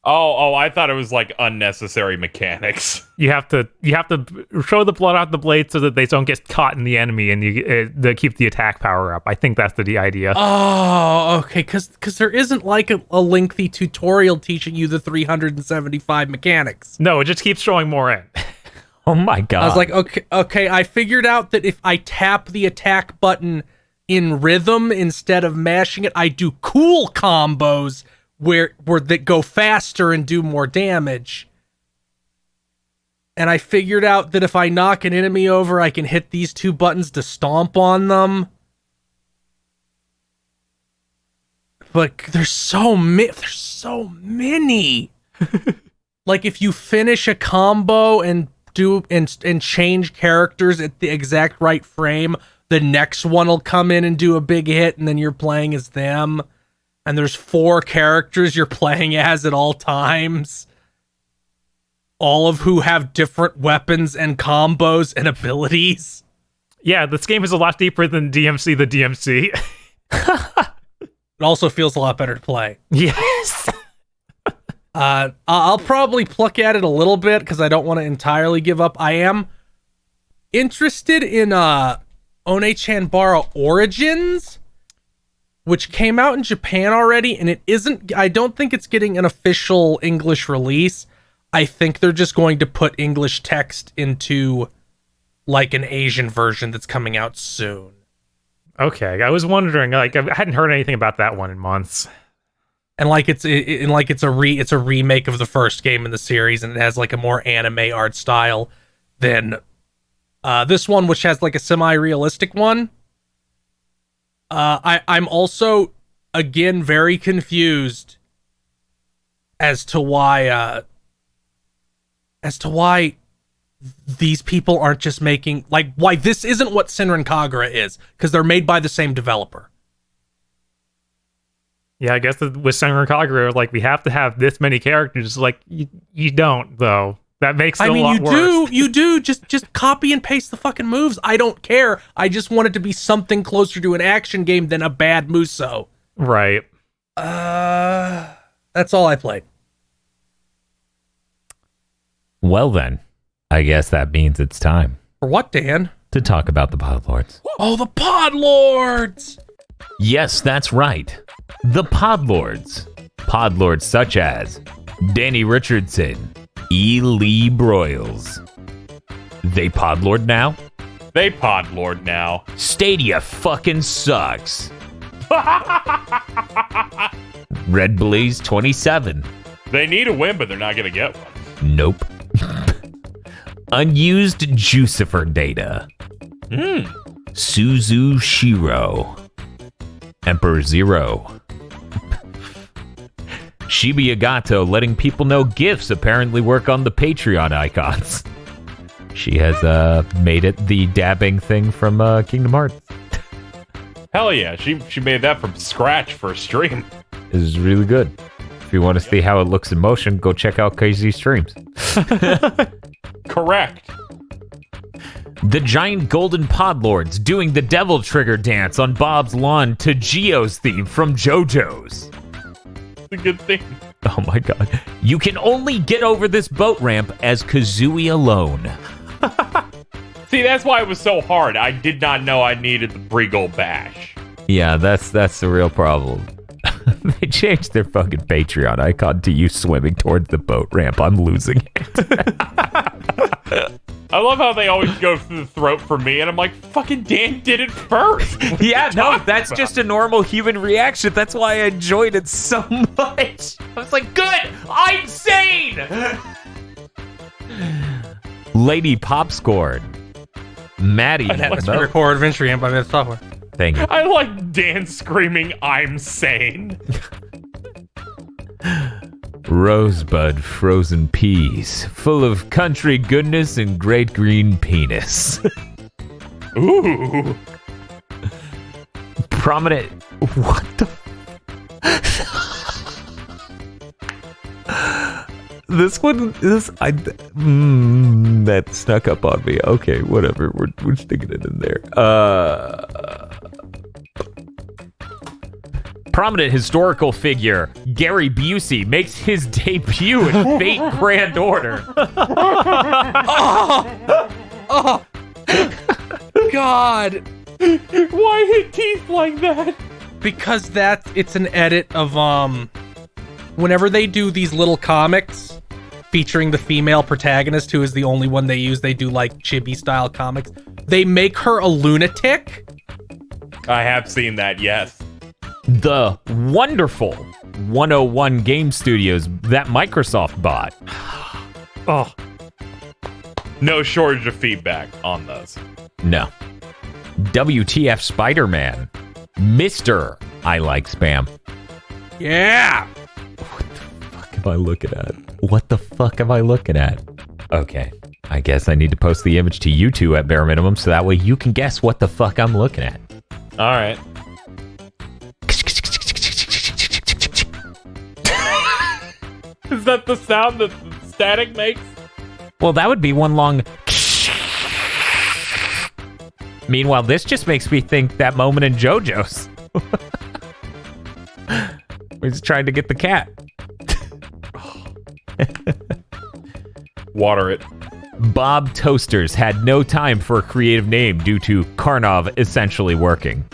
S2: Oh, I thought it was like unnecessary mechanics.
S5: You have to show the blood out the blade so that they don't get caught in the enemy, and they keep the attack power up. I think that's the idea.
S4: Oh, okay, because there isn't like a lengthy tutorial teaching you the 375 mechanics.
S5: No, it just keeps showing more in.
S3: Oh my god.
S4: I was like, okay, I figured out that if I tap the attack button in rhythm instead of mashing it, I do cool combos where that go faster and do more damage. And I figured out that if I knock an enemy over, I can hit these 2 buttons to stomp on them. But there's so many. Like if you finish a combo and change characters at the exact right frame, the next one will come in and do a big hit, and then you're playing as them. And there's 4 characters you're playing as at all times, all of who have different weapons and combos and abilities.
S5: Yeah, this game is a lot deeper than DMC the DMC.
S4: It also feels a lot better to play.
S5: Yes.
S4: I'll probably pluck at it a little bit because I don't want to entirely give up. I am interested in One-Chanbara Origins, which came out in Japan already, and I don't think it's getting an official English release. I think they're just going to put English text into like an Asian version that's coming out soon.
S5: Okay, I was wondering, like, I hadn't heard anything about that one in months.
S4: And like it's a remake of the first game in the series, and it has like a more anime art style than this one, which has like a semi-realistic one. I'm also, again, very confused as to why these people aren't just making, like, why this isn't what Senran Kagura is, because they're made by the same developer.
S5: Yeah, I guess with Senran Kagura, like, we have to have this many characters. Like, you don't, though. That makes it a lot worse.
S4: You do. Just copy and paste the fucking moves. I don't care. I just want it to be something closer to an action game than a bad Muso.
S5: Right.
S4: That's all I played.
S3: Well then, I guess that means it's time
S4: For what, Dan?
S3: to talk about the Podlords.
S4: Oh, the Podlords!
S3: Yes, that's right. The Podlords. Podlords such as Danny Richardson, E. Lee Broyles. They Podlord now?
S2: They Podlord now.
S3: Stadia fucking sucks. Red Blaze 27.
S2: They need a win, but they're not going to get one.
S3: Nope. Unused Jucifer data. Suzu Shiro. Emperor Zero. Shibuya Gato letting people know GIFs apparently work on the Patreon icons. She has made it the dabbing thing from Kingdom Hearts.
S2: Hell yeah, she made that from scratch for a stream.
S3: This is really good. If you want to see how it looks in motion, go check out KZ streams.
S2: Correct.
S3: The giant golden podlords doing the devil trigger dance on Bob's lawn to Geo's theme from JoJo's.
S2: It's a good thing.
S3: Oh my god. You can only get over this boat ramp as Kazooie alone.
S2: See, that's why it was so hard. I did not know I needed the Briegel Bash.
S3: Yeah, that's the real problem. They changed their fucking Patreon icon to you swimming towards the boat ramp. I'm losing it.
S2: I love how they always go through the throat for me, and I'm like, fucking Dan did it first.
S3: Yeah, no, that's just a normal human reaction. That's why I enjoyed it so much. I was like, good, I'm sane! Lady Popscorn. Maddie.
S4: An atmospheric horror adventure game by Ubisoft Software.
S3: Thank you.
S2: I like Dan screaming, I'm sane.
S3: Rosebud frozen peas, full of country goodness and great green penis.
S2: Ooh.
S3: Prominent. What the? This one, that snuck up on me. Okay, whatever. We're sticking it in there. Prominent historical figure Gary Busey makes his debut in Fate Grand Order.
S4: Oh, God.
S2: Why hit teeth like that?
S4: Because it's an edit of whenever they do these little comics featuring the female protagonist, who is the only one they use, they do like chibi style comics. They make her a lunatic.
S2: I have seen that, yes.
S3: The wonderful 101 Game Studios that Microsoft bought.
S5: Oh,
S2: No shortage of feedback on those.
S3: No. WTF Spider-Man. Mr. I Like Spam.
S4: Yeah.
S3: Am I looking at? What the fuck am I looking at? Okay. I guess I need to post the image to you two at bare minimum so that way you can guess what the fuck I'm looking at.
S2: All right. Is that the sound that static makes?
S3: Well, that would be one long... Meanwhile, this just makes me think that moment in JoJo's. He's trying to get the cat.
S2: Water it.
S3: Bob Toasters had no time for a creative name due to Karnov essentially working.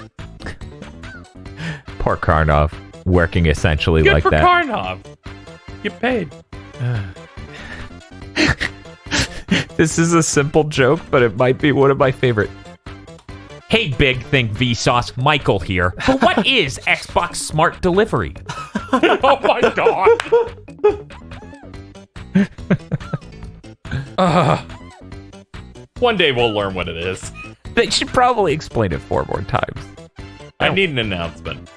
S3: Poor Karnov, working essentially
S2: Good
S3: like
S2: for
S3: that.
S2: Karnov. Get paid.
S3: This is a simple joke, but it might be one of my favorite. Hey, Big Think Vsauce, Michael here. But what is Xbox Smart Delivery?
S2: Oh my god. One day we'll learn what it is.
S3: They should probably explain it 4 more times.
S2: I need an announcement.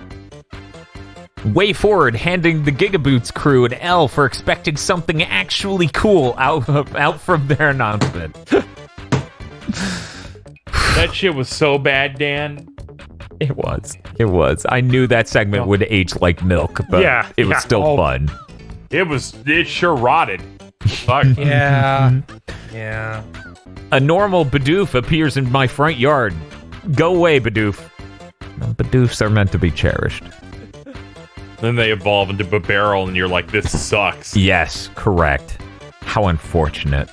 S3: Way Forward handing the GigaBoots crew an L for expecting something actually cool out from their announcement.
S2: That shit was so bad, Dan.
S3: It was. I knew that segment would age like milk, but
S5: Yeah,
S3: it was
S5: yeah.
S3: still fun.
S2: It sure rotted. Fuck.
S4: Yeah. Yeah.
S3: A normal Bidoof appears in my front yard. Go away, Bidoof. Bidoofs are meant to be cherished.
S2: Then they evolve into a barrel, and you're like, this sucks.
S3: Yes, correct. How unfortunate.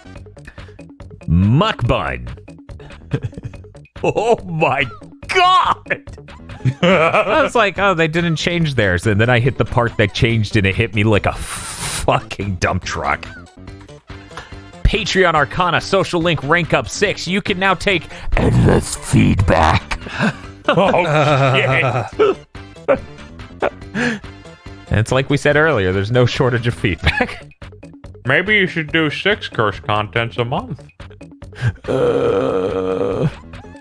S3: Muckbun. Oh my god! I was like, oh, they didn't change theirs. And then I hit the part that changed and it hit me like a fucking dump truck. Patreon Arcana social link rank up 6. You can now take endless feedback.
S2: Oh, shit.
S3: And it's like we said earlier, there's no shortage of feedback.
S2: Maybe you should do 6 curse contents a month.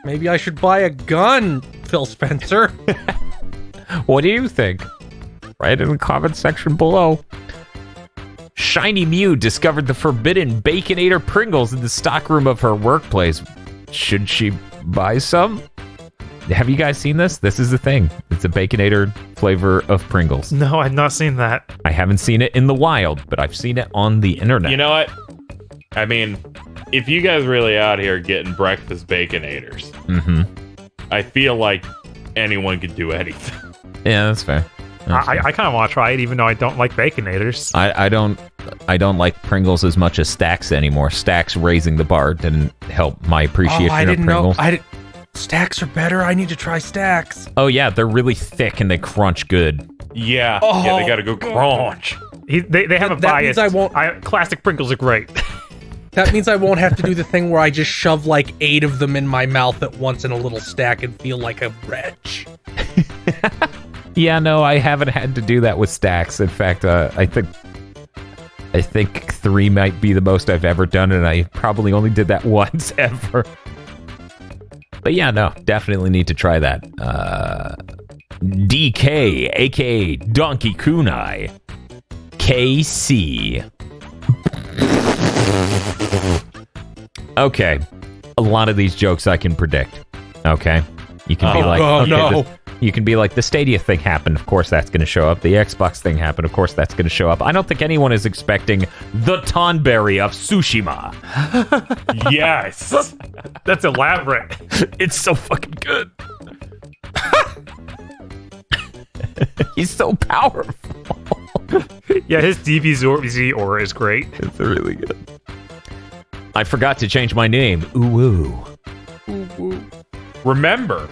S4: Maybe I should buy a gun, Phil Spencer.
S3: What do you think? Write in the comment section below. Shiny Mew discovered the forbidden Baconator Pringles in the stockroom of her workplace. Should she buy some? Have you guys seen this? This is the thing. It's a Baconator flavor of Pringles.
S5: no, I've not seen that.
S3: I haven't seen it in the wild, but I've seen it on the internet.
S2: You know what? I mean, if you guys really out here getting breakfast baconators, I feel like anyone could do anything.
S3: Yeah, that's fair.
S5: I kind of want to try it, even though I don't like Baconators.
S3: I don't like Pringles as much as Stacks anymore. Stacks raising the bar didn't help my appreciation
S4: I
S3: of
S4: didn't
S3: Pringles.
S4: know. Stacks are better. I need to try Stacks.
S3: Oh yeah, they're really thick and they crunch good.
S2: Yeah, they gotta go crunch.
S5: They have a bias.
S4: Means I won't.
S5: Classic Pringles are great.
S4: That means I won't have to do the thing where I just shove like 8 of them in my mouth at once in a little stack and feel like a wretch.
S3: Yeah, no, I haven't had to do that with Stacks. In fact, I think 3 might be the most I've ever done, and I probably only did that once ever. But yeah, no, definitely need to try that. DK, aka Donkey Kunai, KC. Okay, a lot of these jokes I can predict. Okay, you can be like,
S4: oh
S3: okay,
S4: no.
S3: You can be like, the Stadia thing happened, of course that's going to show up. The Xbox thing happened, of course that's going to show up. I don't think anyone is expecting the Tonberry of Tsushima.
S2: Yes.
S5: That's elaborate.
S3: It's so fucking good. He's so powerful.
S5: Yeah, his DBZ aura is great.
S3: It's really good. I forgot to change my name. Ooh.
S2: Remember,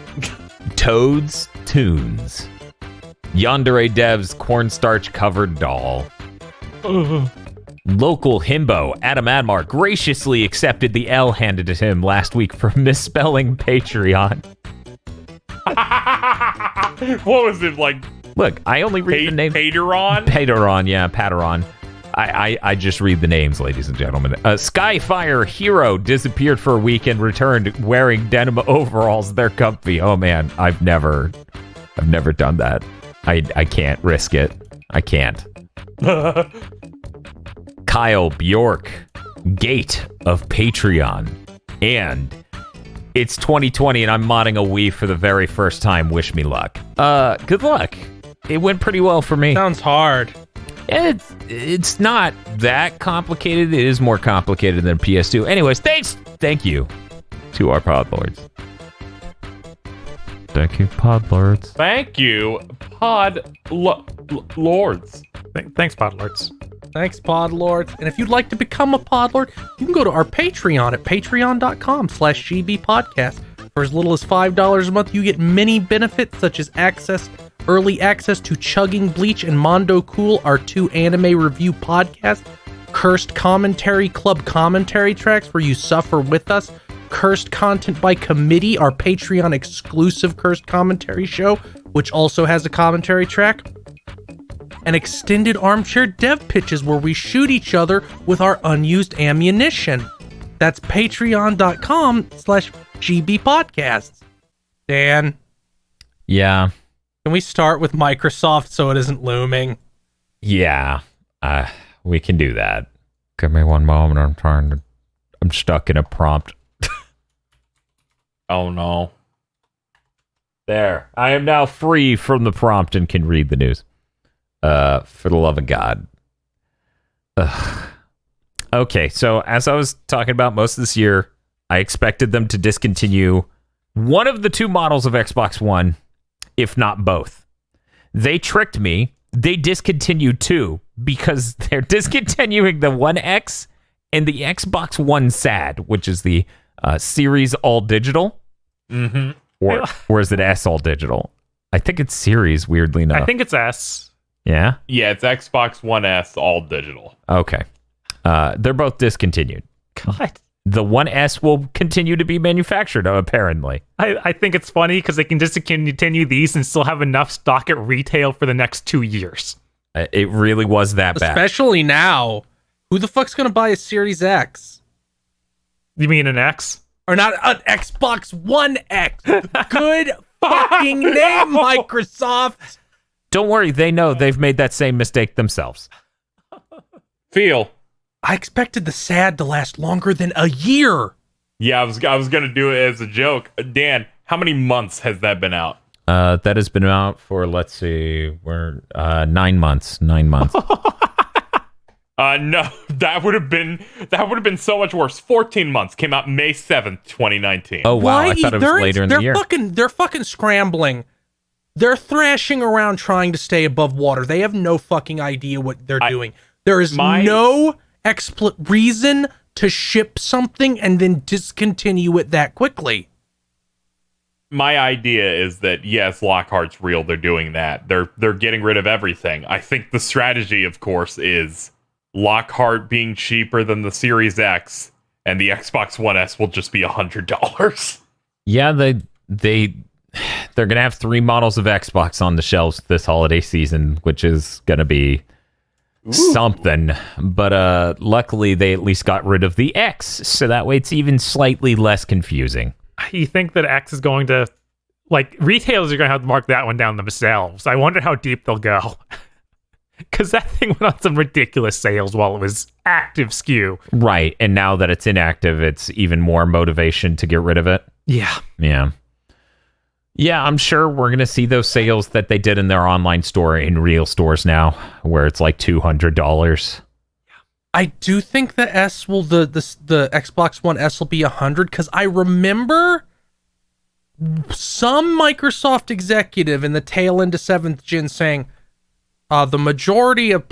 S3: Toad's Tunes. Yandere Dev's cornstarch covered doll. Local himbo Adam Admar graciously accepted the L handed to him last week for misspelling Patreon.
S2: what was it like?
S3: Look, I only read the name.
S2: Pateron?
S3: Pateron, yeah, Pateron. I just read the names, ladies and gentlemen. Skyfire Hero disappeared for a week and returned wearing denim overalls. They're comfy. Oh man, I've never done that. I can't risk it. I can't. Kyle Bjork, Gate of Patreon, and it's 2020 and I'm modding a Wii for the very first time. Wish me luck. Good luck. It went pretty well for me.
S4: Sounds hard.
S3: It's not that complicated. It is more complicated than PS2. Anyways, thank you to our podlords. Thank you, podlords.
S2: Thank you, lords.
S5: Thanks, Podlords.
S4: Thanks, Podlords. And if you'd like to become a Podlord, you can go to our Patreon at patreon.com/gbpodcast. For as little as $5 a month, you get many benefits such as early access to Chugging Bleach and Mondo Cool, our 2 anime review podcasts, Cursed Commentary Club commentary tracks where you suffer with us, Cursed Content by Committee, our Patreon exclusive Cursed Commentary show, which also has a commentary track, and extended armchair dev pitches where we shoot each other with our unused ammunition. That's patreon.com/gbpodcasts. Dan.
S3: Yeah.
S4: Can we start with Microsoft so it isn't looming?
S3: Yeah. We can do that. Give me one moment. I'm stuck in a prompt.
S2: Oh no.
S3: There. I am now free from the prompt and can read the news. For the love of God. Ugh. Okay, so as I was talking about most of this year, I expected them to discontinue one of the 2 models of Xbox One, if not both. They tricked me. They discontinued 2 because they're discontinuing the One X and the Xbox One SAD, which is the Series All Digital.
S2: Mm-hmm.
S3: Or is it S All Digital? I think it's Series, weirdly enough.
S5: I think it's S.
S3: Yeah?
S2: Yeah, it's Xbox One S all digital.
S3: Okay. They're both discontinued.
S5: God.
S3: The One S will continue to be manufactured, apparently.
S5: I think it's funny because they can just continue these and still have enough stock at retail for the next 2 years.
S3: It really was that bad.
S4: Especially now. Who the fuck's going to buy a Series X?
S5: You mean an X?
S4: Or not an Xbox One X. Good fucking name, Microsoft.
S3: Don't worry, they know they've made that same mistake themselves.
S2: Feel.
S4: I expected the SAD to last longer than a year.
S2: Yeah, I was gonna do it as a joke. Dan, how many months has that been out?
S3: That has been out for, let's see, we're 9 months. 9 months.
S2: No, that would have been so much worse. 14 months. Came out May 7th, 2019.
S3: Oh wow, I thought it was later in the year.
S4: They're fucking scrambling. They're thrashing around trying to stay above water. They have no fucking idea what they're doing. There is no reason to ship something and then discontinue it that quickly.
S2: My idea is that yes, Lockhart's real. They're doing that. They're getting rid of everything. I think the strategy, of course, is Lockhart being cheaper than the Series X, and the Xbox One S will just be $100.
S3: Yeah, they're gonna have 3 models of Xbox on the shelves this holiday season, which is gonna be something. But luckily, they at least got rid of the X, so that way it's even slightly less confusing.
S5: You think that X is going to, like, retailers are going to have to mark that one down themselves. I wonder how deep they'll go. Because that thing went on some ridiculous sales while it was active SKU.
S3: Right, and now that it's inactive, it's even more motivation to get rid of it.
S5: Yeah.
S3: Yeah, I'm sure we're going to see those sales that they did in their online store in real stores now, where it's like $200.
S4: I do think the S will the Xbox One S will be 100 because I remember some Microsoft executive in the tail end of 7th Gen saying the majority of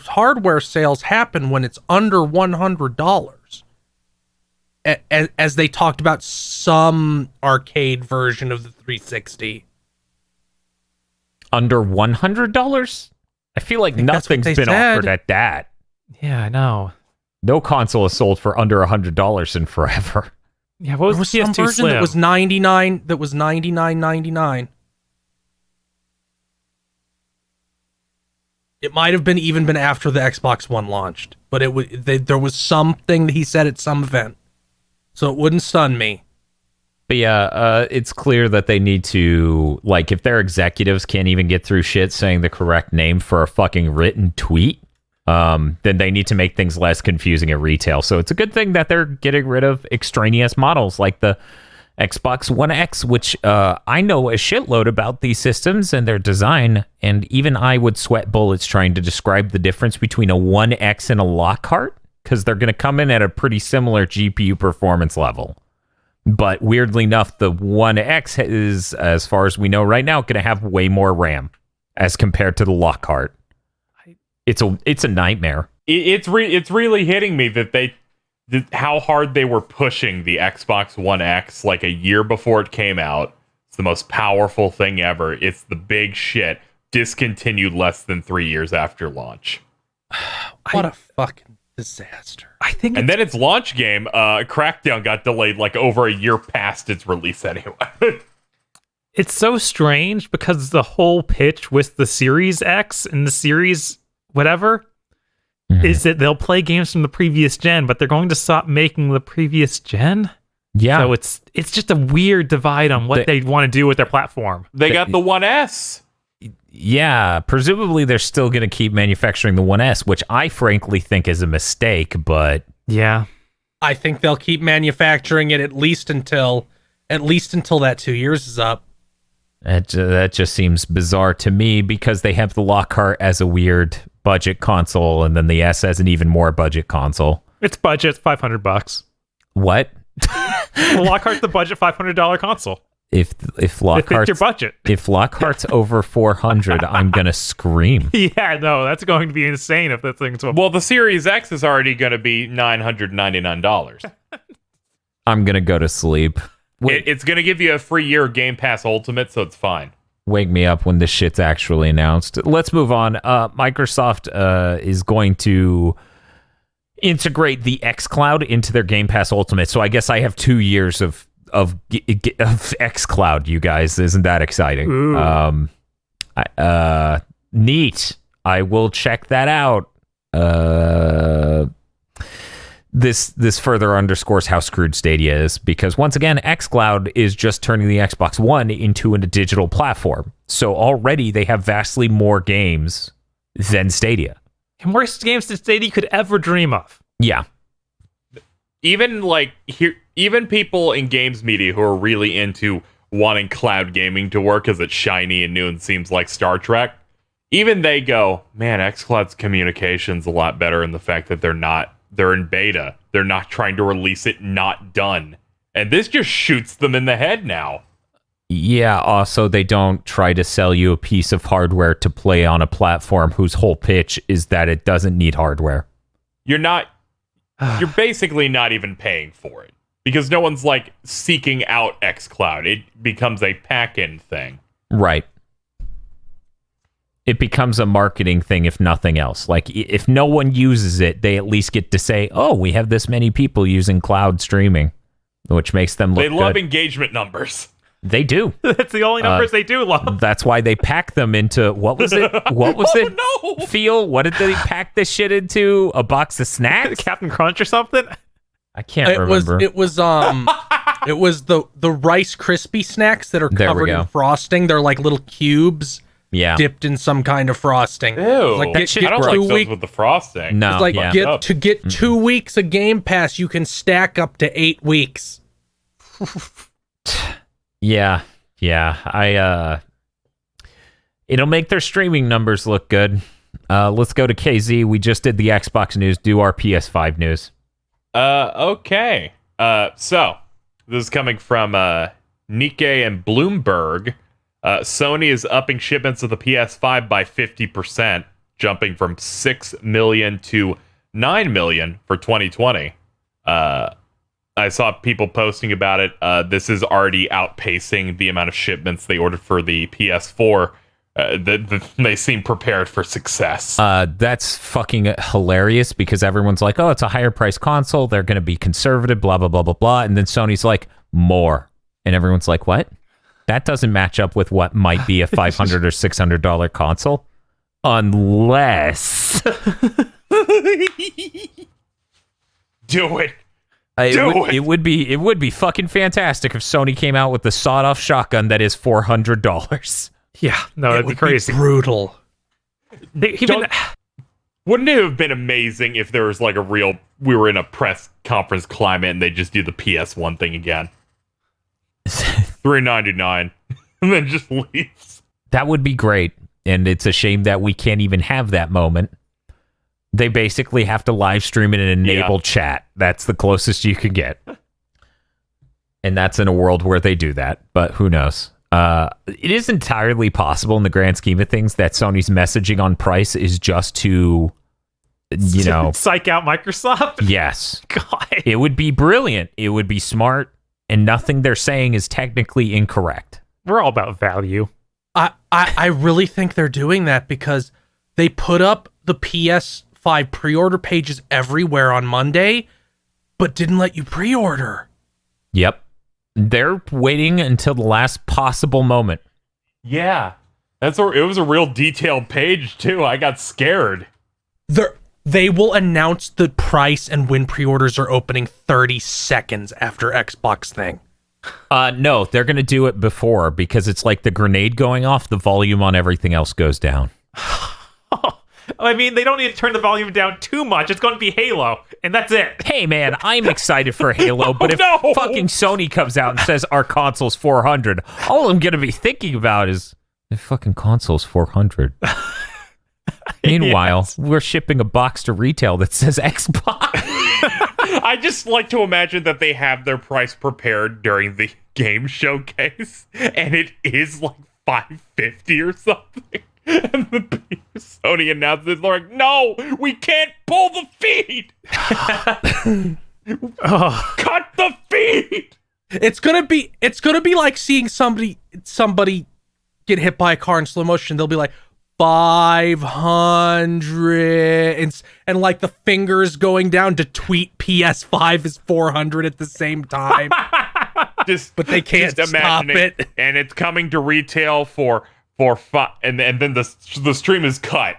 S4: hardware sales happen when it's under $100. As they talked about some arcade version of the 360.
S3: Under $100? I feel like nothing's been offered at that.
S5: Yeah, I know.
S3: No console is sold for under $100 in forever.
S5: Yeah, what was the PS2
S4: some version
S5: Slim?
S4: that was $99.99. It might have been after the Xbox One launched, but there was something that he said at some event, so it wouldn't stun me.
S3: But yeah, it's clear that they need to, like, if their executives can't even get through shit saying the correct name for a fucking written tweet, then they need to make things less confusing at retail. So it's a good thing that they're getting rid of extraneous models like the Xbox One X, which I know a shitload about these systems and their design, and even I would sweat bullets trying to describe the difference between a One X and a Lockhart, because they're going to come in at a pretty similar GPU performance level. But weirdly enough, the One X is, as far as we know right now, going to have way more RAM as compared to the Lockhart. It's a nightmare.
S2: It's really hitting me that how hard they were pushing the Xbox One X like a year before it came out. It's the most powerful thing ever. It's the big shit. Discontinued less than 3 years after launch.
S4: What a fucking disaster.
S2: And then its launch game, Crackdown, got delayed like over a year past its release anyway.
S5: It's so strange because the whole pitch with the Series X and the Series whatever is that they'll play games from the previous gen, but they're going to stop making the previous gen.
S3: Yeah.
S5: So it's just a weird divide on what they want to do with their platform.
S2: They got the One S.
S3: Yeah, presumably they're still going to keep manufacturing the One S, which I frankly think is a mistake, but
S5: yeah.
S4: I think they'll keep manufacturing it at least until that 2 years is up.
S3: That just seems bizarre to me because they have the Lockhart as a weird budget console, and then the S as an even more budget console.
S5: It's budget, $500.
S3: What?
S5: The Lockhart's the budget $500 console.
S3: If Lockhart's
S5: your budget.
S3: If Lockhart's over 400, I'm gonna scream.
S5: Yeah, no, that's going to be insane if that thing's.
S2: Well, the Series X is already going to be $999.
S3: I'm gonna go to sleep.
S2: It's going to give you a free year of Game Pass Ultimate, so it's fine.
S3: Wake me up when this shit's actually announced. Let's move on. Microsoft is going to integrate the xCloud into their Game Pass Ultimate. So I guess I have 2 years of xCloud, you guys. Isn't that exciting? Neat. I will check that out. This further underscores how screwed Stadia is, because once again, xCloud is just turning the Xbox One into a digital platform. So already they have vastly more games than Stadia.
S5: And worse games than Stadia could ever dream of.
S3: Yeah.
S2: Even people in games media who are really into wanting cloud gaming to work because it's shiny and new and seems like Star Trek, even they go, man, xCloud's communication's a lot better in the fact that they're in beta. They're not trying to release it not done. And this just shoots them in the head now.
S3: Yeah, also they don't try to sell you a piece of hardware to play on a platform whose whole pitch is that it doesn't need hardware.
S2: You're basically not even paying for it. Because no one's like seeking out xCloud. It becomes a pack-in thing.
S3: Right. It becomes a marketing thing, if nothing else. Like, if no one uses it, they at least get to say, oh, we have this many people using cloud streaming, which makes them look good.
S2: They love engagement numbers.
S3: They do.
S5: That's the only numbers they do love.
S3: That's why they pack them into, what was it? What was it?
S2: No!
S3: Phil, what did they pack this shit into? A box of snacks?
S5: Captain Crunch or something?
S3: I can't remember.
S4: It was the Rice Krispie snacks that are
S3: There we
S4: covered
S3: go.
S4: in frosting. They're like little cubes
S3: Yeah.
S4: dipped in some kind of frosting.
S2: Ew.
S4: Like,
S3: That shit
S2: I don't
S3: gross.
S2: like those with the frosting.
S3: No,
S4: It's like
S3: yeah.
S4: get 2 weeks of Game Pass, you can stack up to 8 weeks.
S3: Yeah. It'll make their streaming numbers look good. Let's go to KZ. We just did the Xbox news. Do our PS5 news.
S2: Okay. So this is coming from Nikkei and Bloomberg. Sony is upping shipments of the PS5 by 50%, jumping from 6 million to 9 million for 2020. I saw people posting about it. This is already outpacing the amount of shipments they ordered for the PS4. They seem prepared for success.
S3: That's fucking hilarious because everyone's like, oh, it's a higher price console. They're going to be conservative, blah, blah, blah, blah, blah. And then Sony's like, more. And everyone's like, what? That doesn't match up with what might be a $500 or $600 console. Unless...
S2: Do it.
S3: It would be fucking fantastic if Sony came out with the sawed-off shotgun that is $400.
S5: Yeah, no, that'd be
S4: would
S5: crazy.
S4: Brutal.
S2: Wouldn't it have been amazing if there was like we were in a press conference climate and they just do the PS1 thing again? $399 and then just leaves.
S3: That would be great. And it's a shame that we can't even have that moment. They basically have to live stream it and enable chat. That's the closest you can get. And that's in a world where they do that, but who knows? It is entirely possible in the grand scheme of things that Sony's messaging on price is just to,
S5: psych out Microsoft.
S3: yes.
S5: God,
S3: It would be brilliant. It would be smart. And nothing they're saying is technically incorrect.
S5: we're all about value.
S4: I really think they're doing that because they put up the PS5 pre-order pages everywhere on Monday, but didn't let you pre-order.
S3: Yep. They're waiting until the last possible moment.
S2: Yeah. It was a real detailed page too. I got scared.
S4: They will announce the price and when pre-orders are opening 30 seconds after Xbox thing.
S3: No, they're going to do it before because it's like the grenade going off, the volume on everything else goes down.
S5: I mean, they don't need to turn the volume down too much. It's going to be Halo, and that's it.
S3: Hey, man, I'm excited for Halo, but if
S2: no.
S3: fucking Sony comes out and says our console's 400, all I'm going to be thinking about is the fucking console's 400. Meanwhile, we're shipping a box to retail that says Xbox.
S2: I just like to imagine that they have their price prepared during the game showcase, and it is like $550 or something. And the Sony announces it, they're like, "No, we can't pull the feed. Cut the feed."
S4: It's gonna be like seeing somebody get hit by a car in slow motion. They'll be like 500 and like the fingers going down to tweet PS5 is 400 at the same time. But they can't stop it.
S2: And it's coming to retail for and then the stream is cut.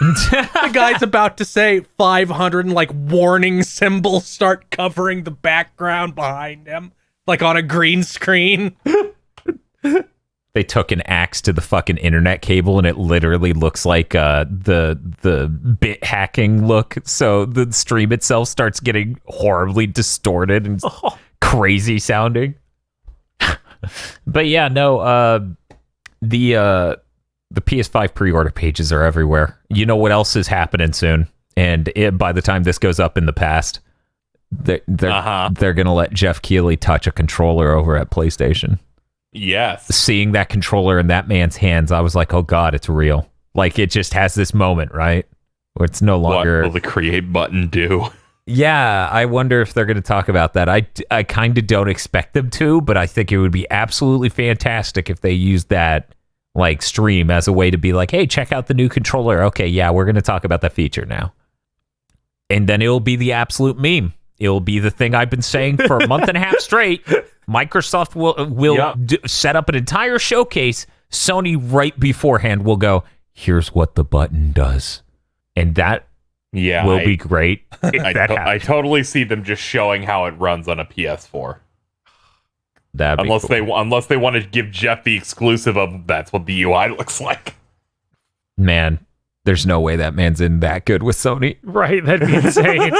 S4: The guy's about to say 500 and like warning symbols start covering the background behind him, like on a green screen.
S3: They took an axe to the fucking internet cable and it literally looks like the bit hacking look. So the stream itself starts getting horribly distorted and crazy sounding. But yeah, no, the The PS5 pre-order pages are everywhere. You know what else is happening soon? And by the time this goes up in the past, they're going to let Jeff Keighley touch a controller over at PlayStation.
S2: Yes.
S3: Seeing that controller in that man's hands, I was like, oh God, it's real. Like, it just has this moment, right? Where it's no longer...
S2: What will the create button do?
S3: Yeah, I wonder if they're going to talk about that. I kind of don't expect them to, but I think it would be absolutely fantastic if they used that like stream as a way to be like, hey, check out the new controller. Okay, yeah, we're going to talk about that feature now. And then it'll be the absolute meme. It'll be the thing I've been saying for a month and a half straight. Microsoft will set up an entire showcase. Sony right beforehand will go, here's what the button does. And that will be great.
S2: I totally see them just showing how it runs on a PS4. Unless they want to give Jeff the exclusive of that's what the UI looks like.
S3: Man, there's no way that man's in that good with Sony.
S5: Right, that'd be insane.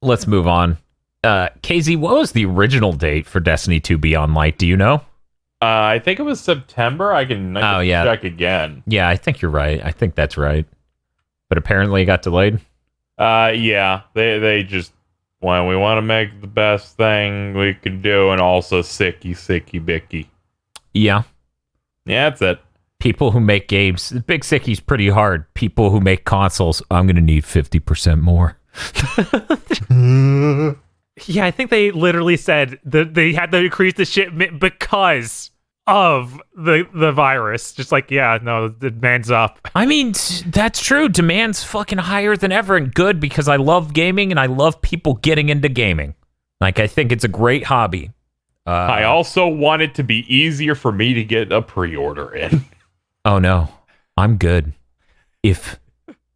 S3: Let's move on. KZ, what was the original date for Destiny 2 Beyond Light? Do you know?
S2: I think it was September. I can check again.
S3: Yeah, I think you're right. I think that's right. But apparently it got delayed.
S2: Yeah. They just, well, we want to make the best thing we can do, and also sicky bicky.
S3: Yeah.
S2: Yeah, that's it.
S3: People who make games, Big Sicky's pretty hard. People who make consoles, I'm going to need 50% more.
S5: Yeah, I think they literally said that they had to increase the shipment because of the virus. Just like, yeah, no, the demand's up.
S3: I mean, that's true. Demand's fucking higher than ever, and good, because I love gaming and I love people getting into gaming. Like, I think it's a great hobby.
S2: I also want it to be easier for me to get a pre-order in.
S3: Oh no, I'm good. If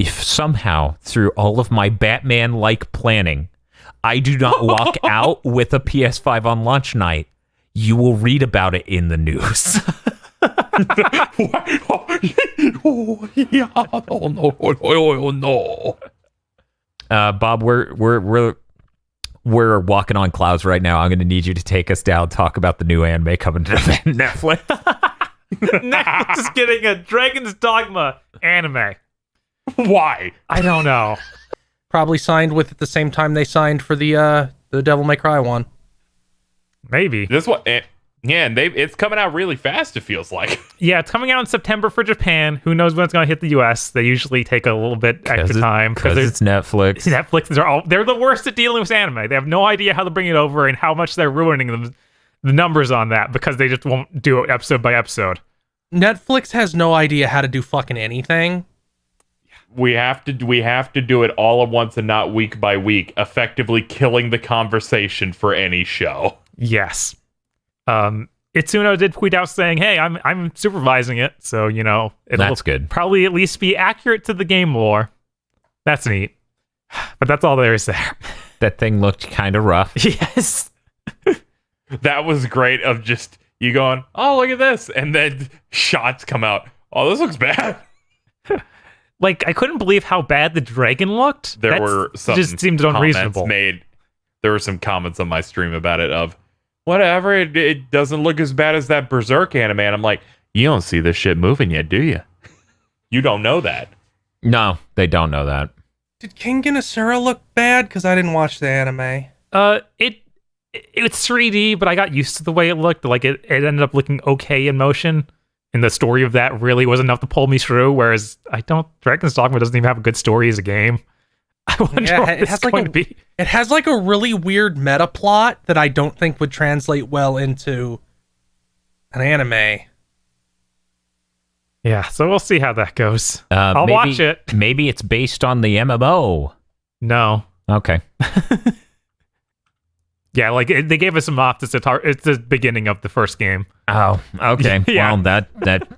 S3: somehow through all of my Batman-like planning, I do not walk out with a PS5 on launch night, you will read about it in the news.
S2: Oh no.
S3: Bob, we're walking on clouds right now. I'm going to need you to take us down, talk about the new anime coming to Netflix.
S5: Netflix is getting a Dragon's Dogma anime.
S2: Why?
S5: I don't know.
S4: Probably signed with at the same time they signed for the Devil May Cry one.
S5: Maybe.
S2: This one, yeah, and it's coming out really fast, it feels like.
S5: Yeah, it's coming out in September for Japan. Who knows when it's going to hit the US? They usually take a little bit extra time.
S3: Because it's Netflix.
S5: Netflix, they're the worst at dealing with anime. They have no idea how to bring it over and how much they're ruining the numbers on that because they just won't do it episode by episode.
S4: Netflix has no idea how to do fucking anything.
S2: We have to do it all at once and not week by week, effectively killing the conversation for any show.
S5: Yes. Itsuno did tweet out saying, "Hey, I'm supervising it, so
S3: that's good.
S5: Probably at least be accurate to the game lore." That's neat. But that's all there is there.
S3: That thing looked kind of rough.
S5: Yes.
S2: That was great. Of just you going, "Oh, look at this," and then shots come out. "Oh, this looks bad."
S5: Like, I couldn't believe how bad the dragon looked.
S2: There were some
S5: just seemed unreasonable.
S2: There were some comments on my stream about it of, whatever, it doesn't look as bad as that Berserk anime. And I'm like, you don't see this shit moving yet, do you? You don't know that.
S3: No, they don't know that.
S4: Did King Genasura look bad? Because I didn't watch the anime.
S5: It's 3D, but I got used to the way it looked. Like, it ended up looking okay in motion. And the story of that really was enough to pull me through, whereas Dragon's Dogma doesn't even have a good story as a game. I wonder what it's going to be.
S4: It has like a really weird meta plot that I don't think would translate well into an anime.
S5: Yeah, so we'll see how that goes. I'll watch it.
S3: Maybe it's based on the MMO.
S5: No.
S3: Okay.
S5: Yeah, like they gave us some off. It's the beginning of the first game.
S3: Oh, okay.
S5: Yeah.
S3: Well, that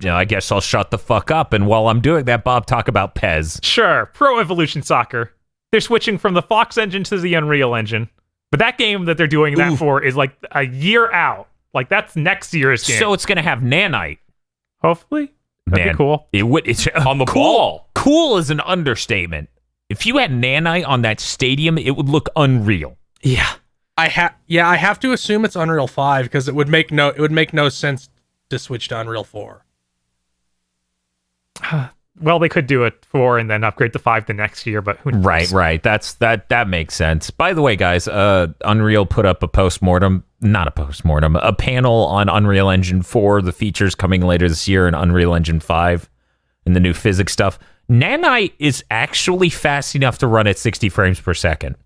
S3: I guess I'll shut the fuck up. And while I'm doing that, Bob, talk about Pez.
S5: Sure. Pro Evolution Soccer. They're switching from the Fox engine to the Unreal engine. But that game that they're doing that for is like a year out. Like, that's next year's game.
S3: So it's going to have Nanite.
S5: Hopefully. That'd be cool.
S3: It's
S2: on the ball.
S3: Cool is an understatement. If you had Nanite on that stadium, it would look unreal.
S5: Yeah.
S4: I have to assume it's Unreal 5 because it would make no sense to switch to Unreal 4.
S5: Well, they could do it 4 and then upgrade to 5 the next year, but who knows?
S3: Right. That makes sense. By the way, guys, Unreal put up a panel on Unreal Engine 4, the features coming later this year, and Unreal Engine 5, and the new physics stuff. Nanite is actually fast enough to run at 60 frames per second.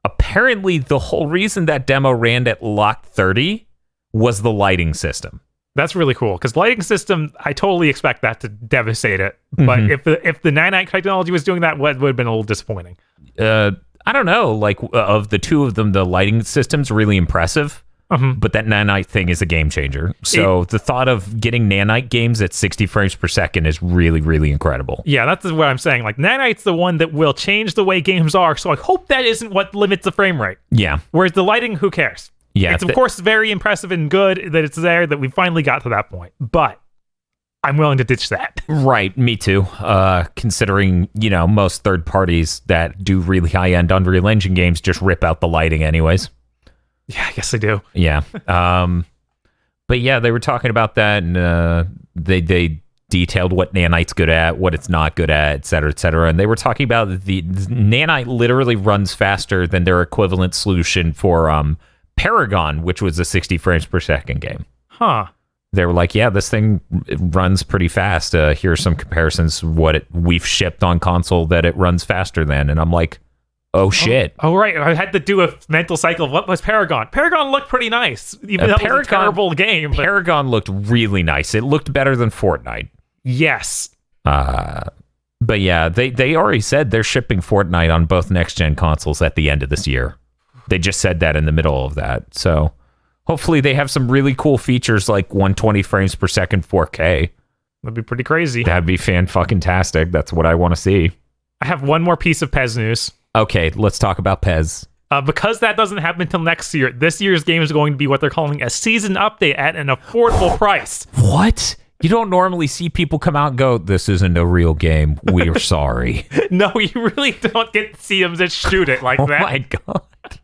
S3: Apparently, the whole reason that demo ran at locked 30 was the lighting system.
S5: That's really cool, because lighting system, I totally expect that to devastate it. But if the Nanite technology was doing that, what would have been a little disappointing?
S3: I don't know. Like, of the two of them, the lighting system's really impressive. But that Nanite thing is a game changer. So the thought of getting Nanite games at 60 frames per second is really, really incredible.
S5: Yeah, that's what I'm saying. Like, Nanite's the one that will change the way games are, so I hope that isn't what limits the frame rate.
S3: Yeah.
S5: Whereas the lighting, who cares?
S3: Yeah.
S5: It's, of course, very impressive and good that it's there, that we finally got to that point. But I'm willing to ditch that.
S3: Right, me too. Considering, most third parties that do really high-end Unreal Engine games just rip out the lighting anyways.
S5: Yeah, I guess they do.
S3: Yeah. But yeah, they were talking about that, and they detailed what Nanite's good at, what it's not good at, et cetera, et cetera. And they were talking about the Nanite literally runs faster than their equivalent solution for Paragon, which was a 60 frames per second game.
S5: Huh.
S3: They were like, yeah, this thing runs pretty fast. Here's some comparisons we've shipped on console that it runs faster than. And I'm like, oh shit.
S5: Oh, right. I had to do a mental cycle of what was Paragon. Paragon looked pretty nice, even though it was a terrible game.
S3: Paragon looked really nice. It looked better than Fortnite.
S5: Yes.
S3: But yeah, they already said they're shipping Fortnite on both next-gen consoles at the end of this year. They just said that in the middle of that. So hopefully they have some really cool features like 120 frames per second 4K.
S5: That'd be pretty crazy.
S3: That'd be fan-fucking-tastic. That's what I want to see.
S5: I have one more piece of Pez news.
S3: Okay, let's talk about Pez.
S5: Because that doesn't happen until next year, this year's game is going to be what they're calling a season update at an affordable price.
S3: What? You don't normally see people come out and go, this isn't a real game. We're sorry.
S5: No, you really don't get to see them just shoot it like that.
S3: Oh my God.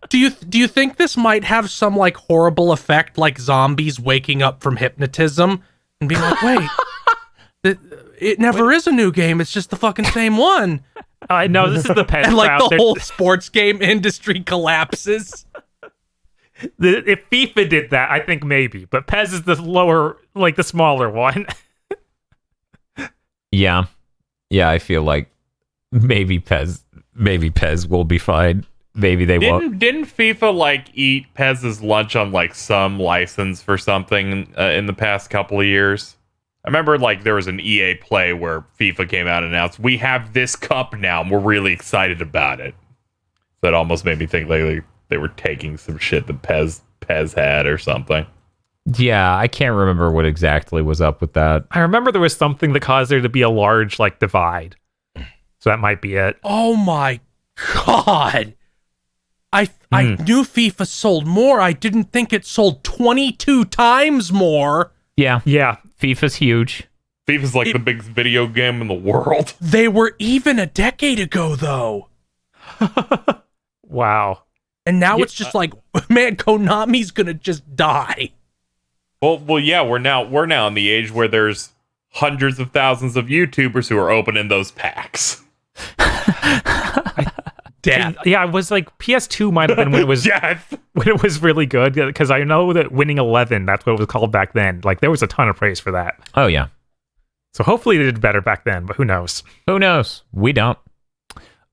S4: Do you think this might have some like horrible effect, like zombies waking up from hypnotism and being like, wait, it never is a new game. It's just the fucking same one.
S5: I know, this is the Pez
S4: And like
S5: crowd.
S4: the whole sports game industry collapses.
S5: If FIFA did that, I think maybe. But Pez is the lower, like the smaller one.
S3: Yeah, I feel like maybe Pez will be fine. Maybe they won't.
S2: Didn't FIFA like eat Pez's lunch on like some license for something in the past couple of years? I remember like there was an EA Play where FIFA came out and announced, we have this cup now and we're really excited about it. So that almost made me think like they were taking some shit that Pez had or something.
S3: Yeah, I can't remember what exactly was up with that.
S5: I remember there was something that caused there to be a large like divide. So that might be it.
S4: Oh my God. I knew FIFA sold more. I didn't think it sold 22 times more.
S3: Yeah.
S5: Yeah.
S3: FIFA's huge.
S2: FIFA's like the biggest video game in the world.
S4: They were even a decade ago, though.
S5: Wow.
S4: And now it's just like, man, Konami's gonna just die.
S2: Well, yeah, we're now in the age where there's hundreds of thousands of YouTubers who are opening those packs.
S4: Death.
S5: Yeah, it was like PS2 might have been when it was when it was really good, because I know that Winning 11, that's what it was called back then. Like there was a ton of praise for that.
S3: Oh yeah.
S5: So hopefully they did better back then, but who knows?
S3: Who knows? We don't.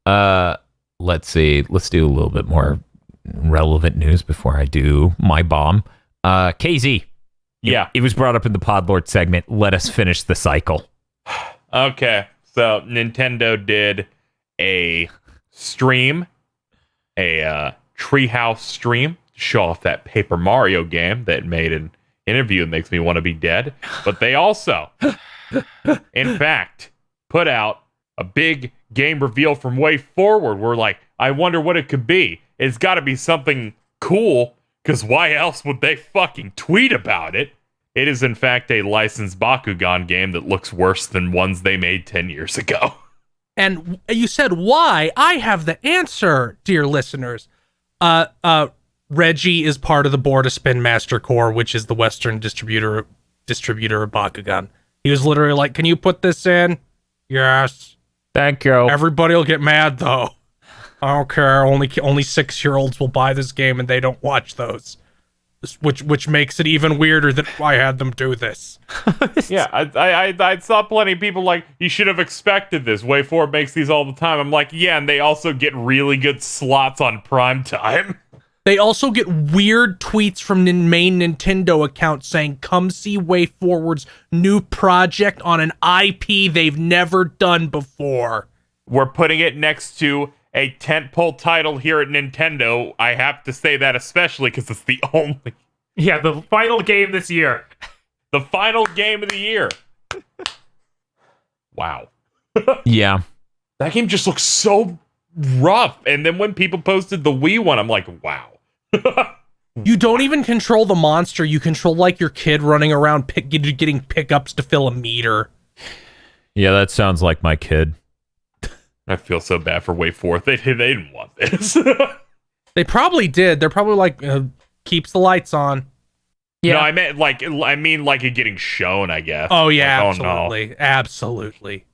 S3: Let's see. Let's do a little bit more relevant news before I do my bomb. KZ.
S2: Yeah.
S3: It was brought up in the Podlord segment. Let us finish the cycle.
S2: Okay. So Nintendo did a stream, a Treehouse stream, to show off that Paper Mario game that made an interview that makes me want to be dead. But they also, in fact, put out a big game reveal from Way Forward. We're like, I wonder what it could be. It's got to be something cool, because why else would they fucking tweet about it? It is, in fact, a licensed Bakugan game that looks worse than ones they made 10 years ago.
S4: And you said why? I have the answer, dear listeners. Reggie is part of the board of Spin Master Corps, which is the Western distributor of Bakugan. He was literally like, "Can you put this in?" Yes.
S3: Thank you.
S4: Everybody will get mad though. I don't care. Only 6-year-olds will buy this game, and they don't watch those. Which makes it even weirder that I had them do this.
S2: Yeah, I saw plenty of people like, you should have expected this. Way Forward makes these all the time. I'm like, yeah, and they also get really good slots on prime time.
S4: They also get weird tweets from the main Nintendo account saying, come see Way Forward's new project on an IP they've never done before.
S2: We're putting it next to a tentpole title here at Nintendo. I have to say that especially because it's the only...
S5: Yeah, the final game this year.
S2: The final game of the year. Wow.
S3: Yeah.
S2: That game just looks so rough. And then when people posted the Wii one, I'm like, wow.
S4: You don't even control the monster. You control, like, your kid running around getting pickups to fill a meter.
S3: Yeah, that sounds like my kid.
S2: I feel so bad for Way Forward. They didn't want this.
S4: They probably did. They're probably like, keeps the lights on.
S3: Yeah.
S2: No, I mean like it getting shown, I guess.
S4: Oh, yeah,
S2: like,
S4: absolutely.
S2: Oh, no.
S4: Absolutely.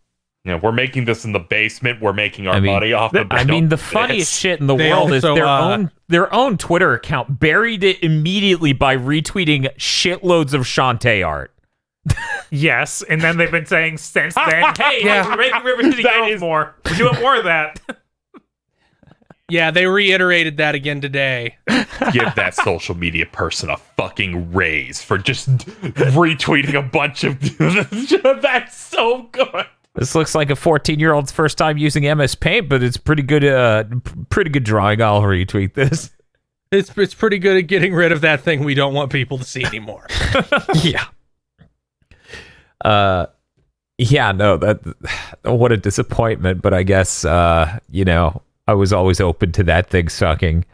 S2: You know, we're making this in the basement. We're making our money off of it.
S3: I mean, the funniest shit in the
S4: They
S3: world is
S4: also,
S3: their own Twitter account buried it immediately by retweeting shitloads of Shantae art.
S5: Yes, and then they've been saying since then, hey,
S4: Yeah.
S5: we're making River City Girls more. We're doing more of that.
S4: Yeah, they reiterated that again today.
S2: Give that social media person a fucking raise for just retweeting a bunch of... That's so good.
S3: This looks like a 14-year-old's first time using MS Paint, but it's pretty good drawing. I'll retweet this.
S4: It's pretty good at getting rid of that thing we don't want people to see anymore.
S3: Yeah. Yeah, no, what a disappointment, but I guess, I was always open to that thing sucking.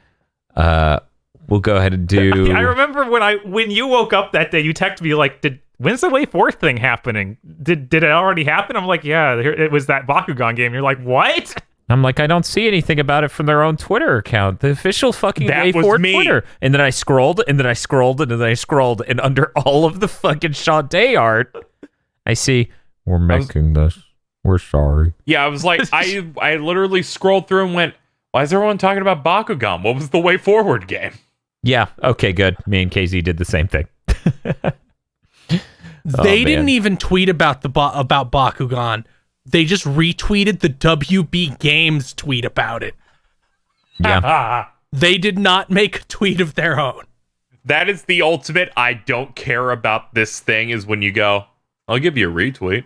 S3: We'll go ahead and do...
S5: I remember when you woke up that day, you texted me like, when's the Way Forward thing happening? Did it already happen? I'm like, yeah, it was that Bakugan game. You're like, what?
S3: I'm like, I don't see anything about it from their own Twitter account, the official fucking
S2: That
S3: Way
S2: was
S3: Forward
S2: me.
S3: Twitter. And then I scrolled, and then I scrolled, and then I scrolled, and under all of the fucking Shantae art, I see, we're making this. We're sorry.
S2: Yeah, I was like, I literally scrolled through and went, why is everyone talking about Bakugan? What was the Way Forward game?
S3: Yeah, okay, good. Me and KZ did the same thing.
S4: They didn't even tweet about about Bakugan. They just retweeted the WB Games tweet about it.
S3: Yeah.
S4: They did not make a tweet of their own.
S2: That is the ultimate I don't care about this thing, is when you go, I'll give you a retweet.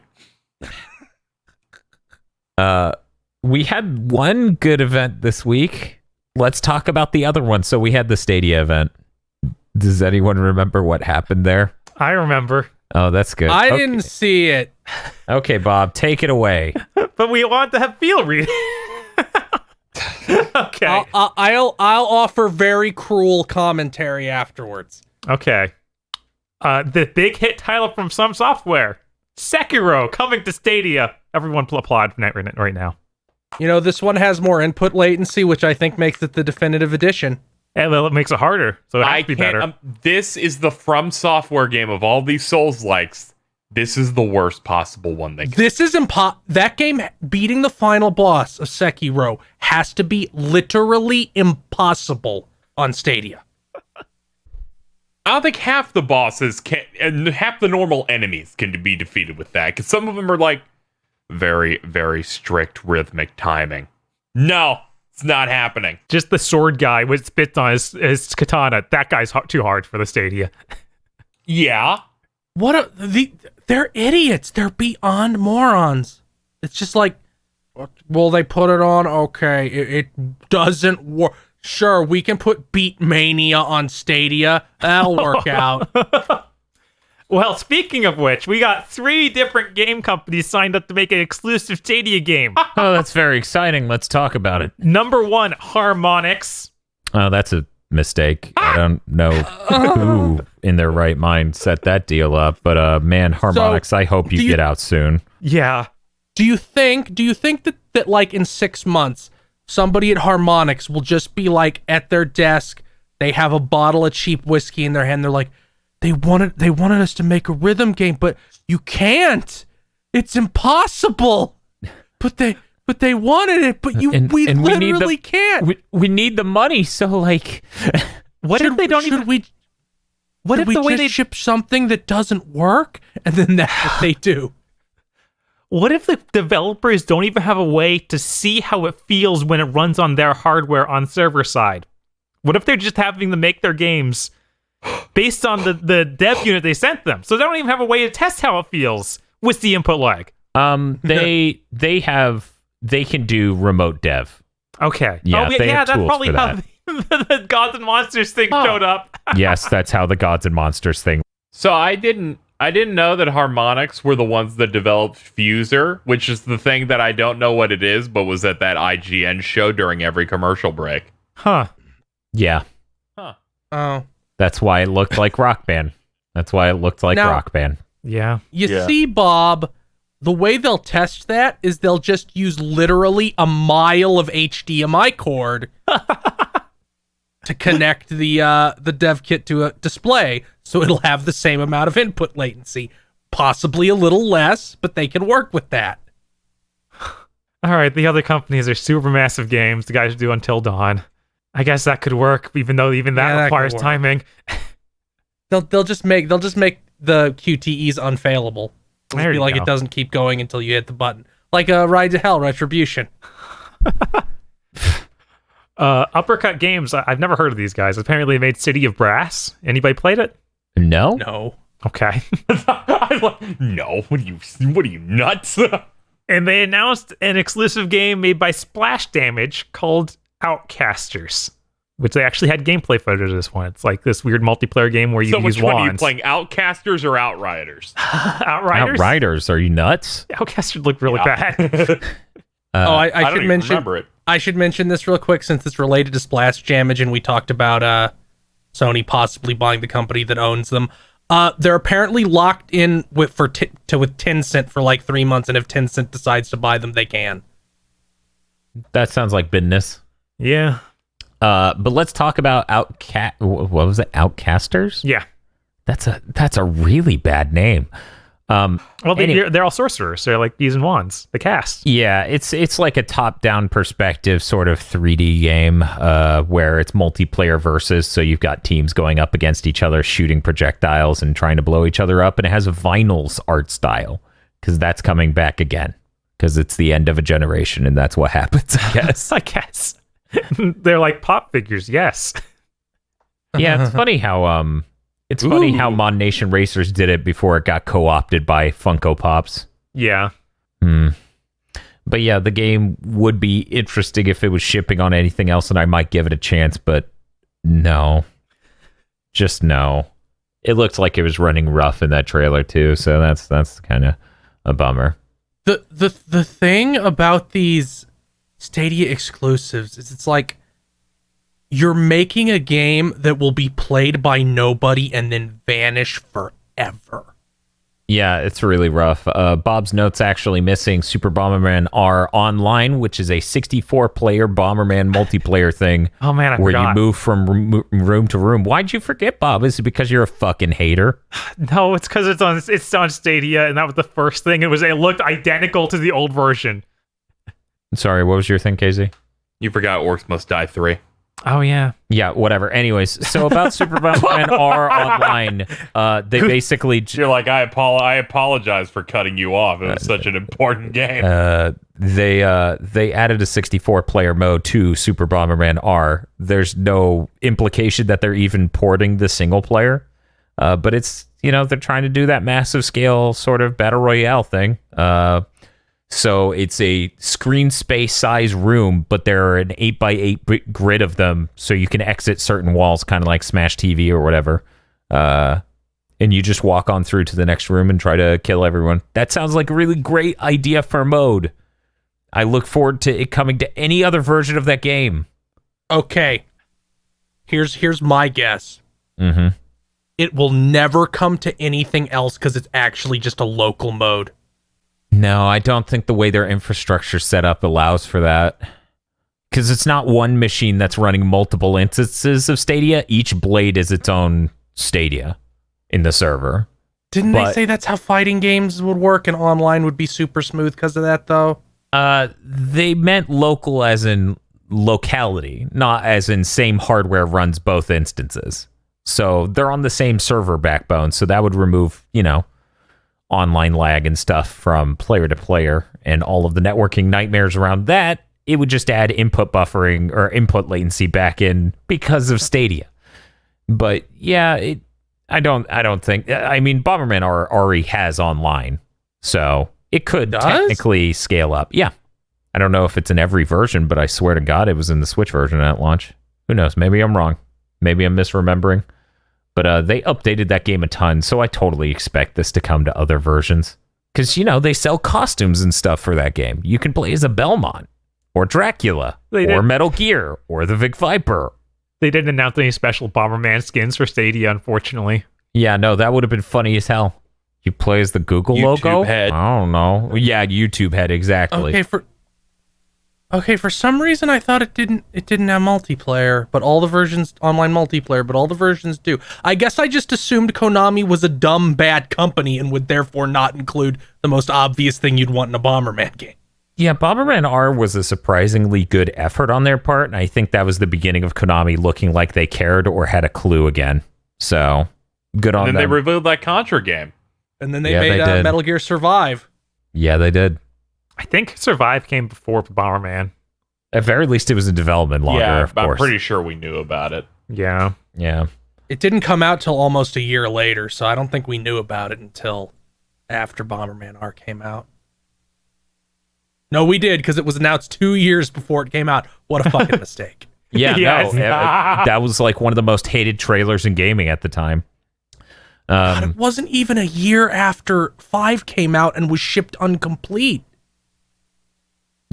S3: We had one good event this week. Let's talk about the other one. So we had the Stadia event. Does anyone remember what happened there?
S5: I remember.
S3: Oh, that's good.
S4: I
S3: Okay.
S4: didn't see it.
S3: Okay, Bob, take it away.
S5: But we want to have field read. Okay.
S4: I'll offer very cruel commentary afterwards.
S5: Okay. The big hit title from some software, Sekiro, coming to Stadia. Everyone applaud right now.
S4: You know, this one has more input latency, which I think makes it the definitive edition.
S5: And well, it makes it harder, so it has to be better.
S2: This is the From Software game of all these Souls-likes. This is the worst possible one they can.
S4: This is that game beating the final boss of Sekiro has to be literally impossible on Stadia.
S2: I don't think half the bosses can, and half the normal enemies can be defeated with that, because some of them are like very, very strict rhythmic timing. No, it's not happening.
S5: Just the sword guy with spits on his katana. That guy's too hard for the Stadia.
S2: Yeah.
S4: They're idiots. They're beyond morons. It's just like, well, they put it on. Okay, it doesn't work. Sure, we can put Beat Mania on Stadia. That'll work out.
S5: Well, speaking of which, we got 3 different game companies signed up to make an exclusive Stadia game.
S3: Oh, that's very exciting. Let's talk about it.
S5: Number 1, Harmonix.
S3: Oh, that's a mistake. I don't know who in their right mind set that deal up, but man, Harmonix, I hope you get out soon.
S5: Yeah.
S4: Do you think that like in 6 months, somebody at Harmonix will just be like at their desk, they have a bottle of cheap whiskey in their hand, they're like, they wanted us to make a rhythm game, but you can't. It's impossible. they wanted it, but we literally can't.
S3: We need the money, so like,
S5: what if they don't even? What if the way they
S4: ship something that doesn't work, and then that's what they do?
S5: What if the developers don't even have a way to see how it feels when it runs on their hardware on server side? What if they're just having to make their games based on the dev unit they sent them, so they don't even have a way to test how it feels with the input lag?
S3: They can do remote dev.
S5: Okay.
S3: Yeah,
S5: that's probably how the Gods and Monsters thing showed up.
S3: Yes, that's how the Gods and Monsters thing.
S2: So I didn't know that Harmonix were the ones that developed Fuser, which is the thing that I don't know what it is, but was at that IGN show during every commercial break.
S5: Huh.
S3: Yeah.
S2: Huh.
S4: Oh.
S3: That's why it looked like Rock Band. Rock Band.
S5: Yeah.
S4: You see, Bob, the way they'll test that is they'll just use literally a mile of HDMI cord to connect the dev kit to a display, so it'll have the same amount of input latency, possibly a little less, but they can work with that.
S5: All right, the other companies are super massive games. The guys do Until Dawn. I guess that could work, even though that requires timing.
S4: They'll just make the QTEs unfailable. It'll
S5: There
S4: be
S5: you
S4: like
S5: go.
S4: it doesn't keep going until you hit the button, like a Ride to Hell Retribution.
S5: Uppercut Games. I've never heard of these guys. Apparently, they made City of Brass. Anybody played it?
S3: No.
S4: No.
S5: Okay.
S2: No, what are you nuts?
S5: And they announced an exclusive game made by Splash Damage called Outcasters, which they actually had gameplay footage of this one. It's like this weird multiplayer game where you use
S2: which one
S5: wands.
S2: are you playing, Outcasters or Outriders?
S5: Outriders?
S3: Outriders? Are you nuts?
S5: Outcasters look really bad.
S4: I
S2: don't
S4: should
S2: even
S4: mention.
S2: remember it.
S4: I should mention this real quick since it's related to Splash Damage, and we talked about Sony possibly buying the company that owns them. They're apparently locked in with Tencent for like 3 months, and if Tencent decides to buy them, they can.
S3: That sounds like business.
S5: Yeah.
S3: But let's talk about what was it? Outcasters?
S5: Yeah.
S3: That's a really bad name.
S5: Well, they're all sorcerers. They're like using wands. The cast.
S3: Yeah, it's like a top-down perspective sort of 3D game where it's multiplayer versus, so you've got teams going up against each other, shooting projectiles and trying to blow each other up, and it has a Vinyl's art style, because that's coming back again, because it's the end of a generation, and that's what happens, I guess.
S5: I guess. They're like pop figures, yes.
S3: Yeah, it's funny how funny how Mon Nation Racers did it before it got co-opted by Funko Pops.
S5: Yeah.
S3: But yeah, the game would be interesting if it was shipping on anything else, and I might give it a chance, but no. Just no. It looked like it was running rough in that trailer too, so that's kind of a bummer.
S4: The thing about these Stadia exclusives is it's like you're making a game that will be played by nobody and then vanish forever.
S3: Yeah, it's really rough. Bob's notes actually missing Super Bomberman R Online, which is a 64-player Bomberman multiplayer thing.
S5: Oh man, I
S3: where
S5: forgot.
S3: you move from room to room. Why'd you forget, Bob? Is it because you're a fucking hater?
S5: No, it's because it's on Stadia, and that was the first thing. It looked identical to the old version.
S3: Sorry, what was your thing, KZ?
S2: You forgot Orcs Must Die 3.
S5: Oh yeah.
S3: Yeah, whatever. Anyways, so about Super Bomberman R Online, they basically
S2: You're like, I apologize for cutting you off. It was such an important game.
S3: they added a 64-player mode to Super Bomberman R. There's no implication that they're even porting the single player, but it's, they're trying to do that massive scale sort of battle royale thing. So it's a screen space size room, but there are an 8x8 grid of them, so you can exit certain walls, kind of like Smash TV or whatever. And you just walk on through to the next room and try to kill everyone. That sounds like a really great idea for a mode. I look forward to it coming to any other version of that game.
S4: Okay. Here's my guess.
S3: Mm-hmm.
S4: It will never come to anything else because it's actually just a local mode.
S3: No, I don't think the way their infrastructure set up allows for that. Because it's not one machine that's running multiple instances of Stadia. Each blade is its own Stadia in the server.
S4: Didn't they say that's how fighting games would work and online would be super smooth because of that, though?
S3: They meant local as in locality, not as in same hardware runs both instances. So they're on the same server backbone. So that would remove, online lag and stuff from player to player and all of the networking nightmares around that. It would just add input buffering or input latency back in because of Stadia. But yeah, I don't think. I mean, Bomberman already has online, so it could technically scale up. Yeah, I don't know if it's in every version, but I swear to God, it was in the Switch version at launch. Who knows? Maybe I'm wrong. Maybe I'm misremembering. But they updated that game a ton, so I totally expect this to come to other versions. Because, they sell costumes and stuff for that game. You can play as a Belmont, or Dracula, or Metal Gear, or the Vic Viper.
S5: They didn't announce any special Bomberman skins for Stadia, unfortunately.
S3: Yeah, no, that would have been funny as hell. You play as the Google
S2: YouTube
S3: logo?
S2: head.
S3: I don't know. Yeah, YouTube head, exactly.
S4: Okay, for some reason I thought it didn't have multiplayer, but all the versions online multiplayer, but all the versions do. I guess I just assumed Konami was a dumb bad company and would therefore not include the most obvious thing you'd want in a Bomberman game.
S3: Yeah, Bomberman R was a surprisingly good effort on their part, and I think that was the beginning of Konami looking like they cared or had a clue again. So, good on them.
S2: And then they revealed that Contra game.
S4: And then they made Metal Gear Survive.
S3: Yeah, they did.
S5: I think Survive came before Bomberman.
S3: At very least, it was in development longer, of course.
S2: I'm pretty sure we knew about it.
S5: Yeah.
S3: Yeah.
S4: It didn't come out till almost a year later, so I don't think we knew about it until after Bomberman R came out. No, we did, because it was announced 2 years before it came out. What a fucking mistake.
S3: Yeah,
S5: Yes.
S3: no, that was like one of the most hated trailers in gaming at the time.
S4: God, it wasn't even a year after 5 came out and was shipped incomplete.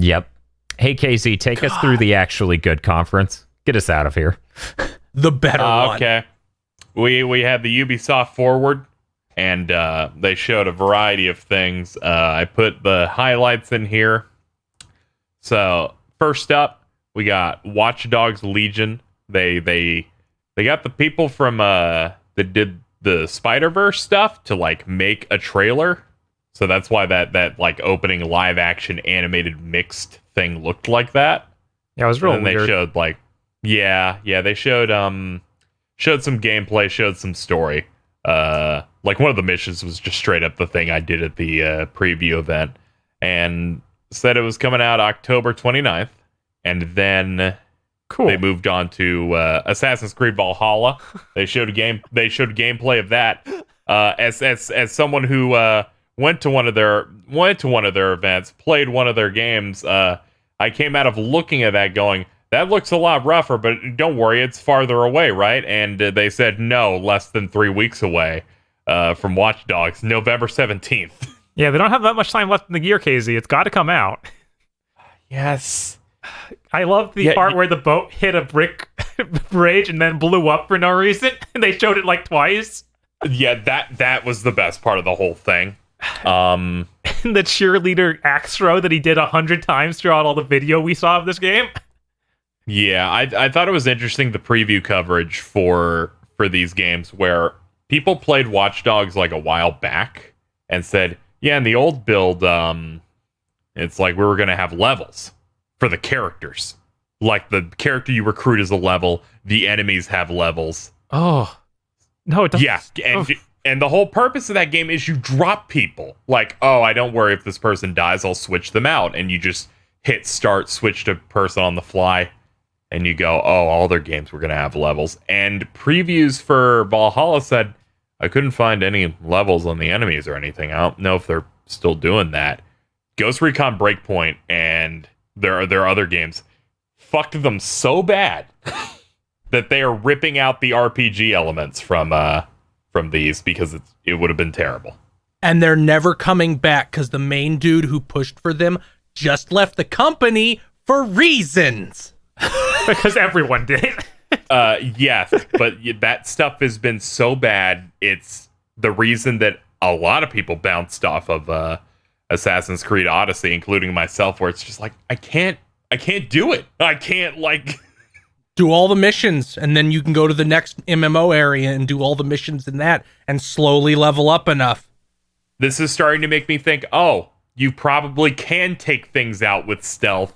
S3: Yep. Hey, Casey, take us through the actually good conference. Get us out of here.
S4: The better one.
S2: Okay. We had the Ubisoft Forward, and they showed a variety of things. I put the highlights in here. So, first up, we got Watch Dogs Legion. They got the people from that did the Spider-Verse stuff to make a trailer. So that's why that opening live action animated mixed thing looked like that.
S5: Yeah, it was real
S2: And then
S5: weird.
S2: they showed they showed some gameplay, showed some story. One of the missions was just straight up the thing I did at the preview event, and said it was coming out October 29th, and then they moved on to Assassin's Creed Valhalla. They showed gameplay of that. As someone who went to one of their events, played one of their games, I came out of looking at that going, that looks a lot rougher, but don't worry, it's farther away, right? And they said no, less than 3 weeks away from Watch Dogs, November 17th.
S5: Yeah, they don't have that much time left in the year, KZ. It's got to come out.
S2: Yes.
S5: I love the part where the boat hit a brick bridge and then blew up for no reason. And they showed it twice.
S2: Yeah, that was the best part of the whole thing.
S5: And the cheerleader axe throw that he did 100 times throughout all the video we saw of this game.
S2: Yeah, I thought it was interesting, the preview coverage for these games, where people played Watch Dogs a while back and said, yeah, in the old build, it's we were going to have levels for the characters. The character you recruit is a level, the enemies have levels.
S5: Oh. No, it doesn't.
S2: Yeah, and the whole purpose of that game is you drop people. I don't worry if this person dies, I'll switch them out. And you just hit start, switch to person on the fly, and you go, all their games were going to have levels. And previews for Valhalla said, I couldn't find any levels on the enemies or anything. I don't know if they're still doing that. Ghost Recon Breakpoint and their other games fucked them so bad that they are ripping out the RPG elements from these because it would have been terrible.
S4: And they're never coming back because the main dude who pushed for them just left the company for reasons.
S5: Because everyone did.
S2: Yes, but that stuff has been so bad. It's the reason that a lot of people bounced off of Assassin's Creed Odyssey, including myself, where it's just I can't do it. I can't
S4: do all the missions, and then you can go to the next MMO area and do all the missions in that and slowly level up enough.
S2: This is starting to make me think, you probably can take things out with stealth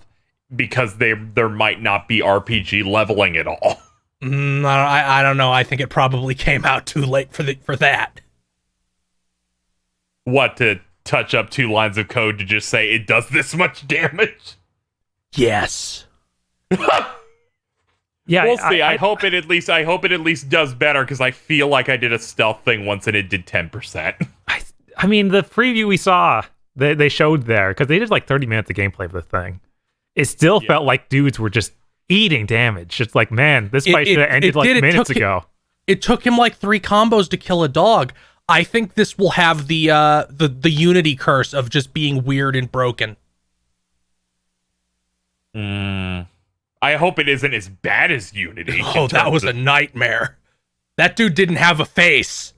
S2: because there might not be RPG leveling at all.
S4: I don't know. I think it probably came out too late for that.
S2: What, to touch up 2 lines of code to just say it does this much damage?
S4: Yes.
S5: Yeah,
S2: We'll see. I hope it at least does better, because I feel like I did a stealth thing once and it did 10%.
S5: I mean, the preview we saw, they showed there, because they did like 30 minutes of gameplay for the thing. It still felt like dudes were just eating damage. It's like, man, this fight should have ended minutes ago.
S4: It took him like 3 combos to kill a dog. I think this will have the Unity curse of just being weird and broken.
S2: I hope it isn't as bad as Unity.
S4: Oh, that was a nightmare. That dude didn't have a face.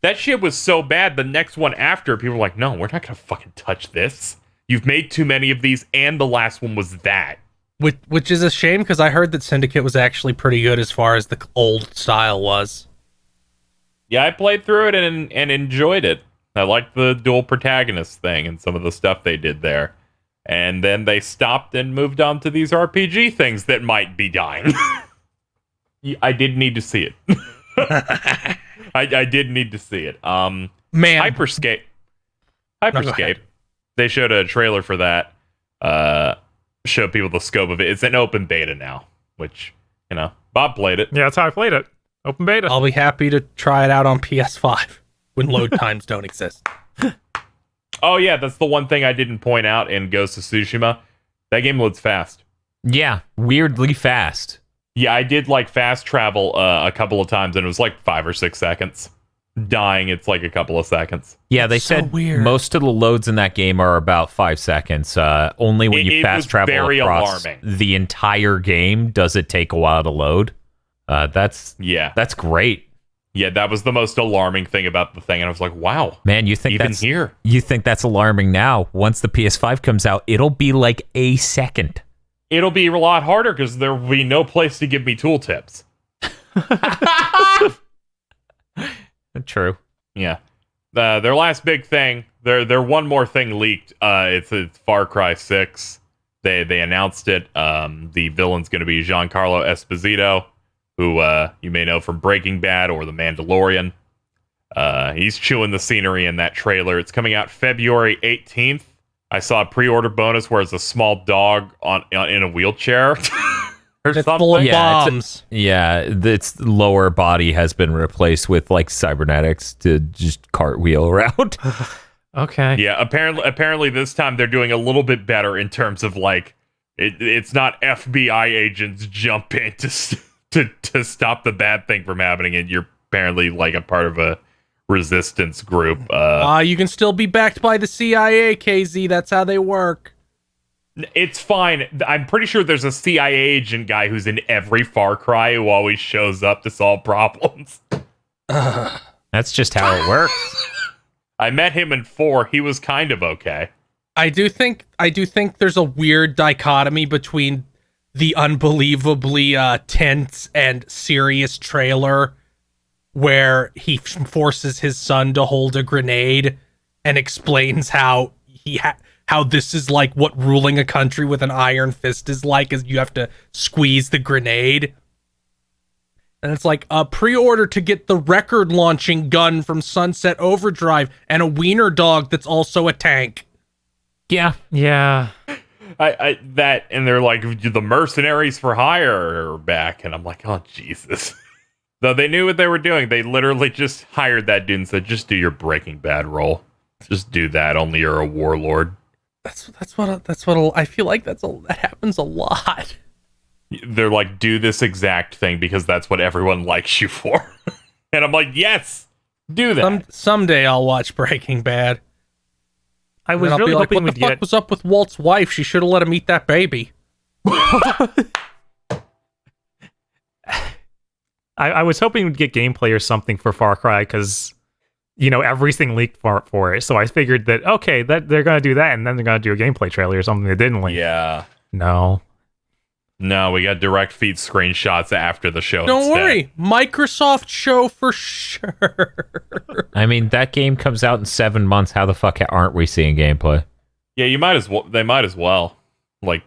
S2: That shit was so bad, the next one after, people were like, no, we're not gonna fucking touch this. You've made too many of these, and the last one was that.
S4: Which is a shame, because I heard that Syndicate was actually pretty good as far as the old style was.
S2: Yeah, I played through it and enjoyed it. I liked the dual protagonist thing and some of the stuff they did there. And then they stopped and moved on to these RPG things that might be dying. I did need to see it. I did need to see it.
S4: Man.
S2: Hyperscape.
S4: No,
S2: They showed a trailer for that. Showed people the scope of it. It's an open beta now, which, Bob played it.
S5: Yeah, that's how I played it. Open beta.
S4: I'll be happy to try it out on PS5 when load times don't exist.
S2: Oh, yeah, that's the one thing I didn't point out in Ghost of Tsushima. That game loads fast.
S3: Yeah, weirdly fast.
S2: Yeah, I did fast travel a couple of times, and it was 5 or 6 seconds. Dying, it's a couple of seconds.
S3: Yeah, they
S4: So
S3: said
S4: weird.
S3: most of the loads in that game are about 5 seconds. Only when you fast travel
S2: very
S3: across
S2: alarming.
S3: the entire game does it take a while to load. That's great.
S2: Yeah, that was the most alarming thing about the thing, and I was like, wow.
S3: Man, you think
S2: even here?
S3: You think that's alarming now? Once the PS5 comes out, it'll be like a second.
S2: It'll be a lot harder because there will be no place to give me tooltips.
S3: True.
S2: Yeah. Their last big thing, their one more thing leaked. It's Far Cry 6. They announced it. The villain's going to be Giancarlo Esposito, who you may know from Breaking Bad or The Mandalorian. He's chewing the scenery in that trailer. It's coming out February 18th. I saw a pre-order bonus where it's a small dog in a wheelchair. Or
S4: It's
S2: something.
S4: full of
S3: Yeah,
S4: bombs.
S3: Its lower body has been replaced with cybernetics to just cartwheel around.
S5: Okay.
S2: Yeah, apparently this time they're doing a little bit better in terms of it's not FBI agents jump in to stop the bad thing from happening, and you're apparently a part of a resistance group.
S4: You can still be backed by the CIA, KZ. That's how they work.
S2: It's fine. I'm pretty sure there's a CIA agent guy who's in every Far Cry who always shows up to solve problems.
S3: That's just how it works.
S2: I met him in 4. He was kind of okay.
S4: I do think there's a weird dichotomy between the unbelievably tense and serious trailer where he forces his son to hold a grenade and explains how how this is what ruling a country with an iron fist is is you have to squeeze the grenade. And it's a pre-order to get the record launching gun from Sunset Overdrive and a wiener dog that's also a tank.
S3: Yeah.
S5: Yeah.
S2: That, and they're the mercenaries for hire are back, and I'm like, oh Jesus. Though they knew what they were doing, they literally just hired that dude and said, just do your Breaking Bad role. Just do that. Only you're a warlord.
S4: That's what I feel like that happens a lot.
S2: They're do this exact thing because that's what everyone likes you for. And I'm like, yes, do that.
S4: Someday I'll watch Breaking Bad.
S5: I was
S4: And I'll
S5: really
S4: be
S5: hoping
S4: what
S5: we'd
S4: the fuck
S5: get.
S4: was up with Walt's wife? She should have let him eat that baby.
S5: I was hoping we'd get gameplay or something for Far Cry because, everything leaked for it. So I figured that, okay, that they're going to do that and then they're going to do a gameplay trailer or something that didn't leak.
S2: Yeah.
S5: No.
S2: No, we got direct feed screenshots after the show.
S4: Don't
S2: instead.
S4: worry, Microsoft show for sure.
S3: I mean, that game comes out in 7 months. How the fuck aren't we seeing gameplay?
S2: Yeah, you might as well. They might as well like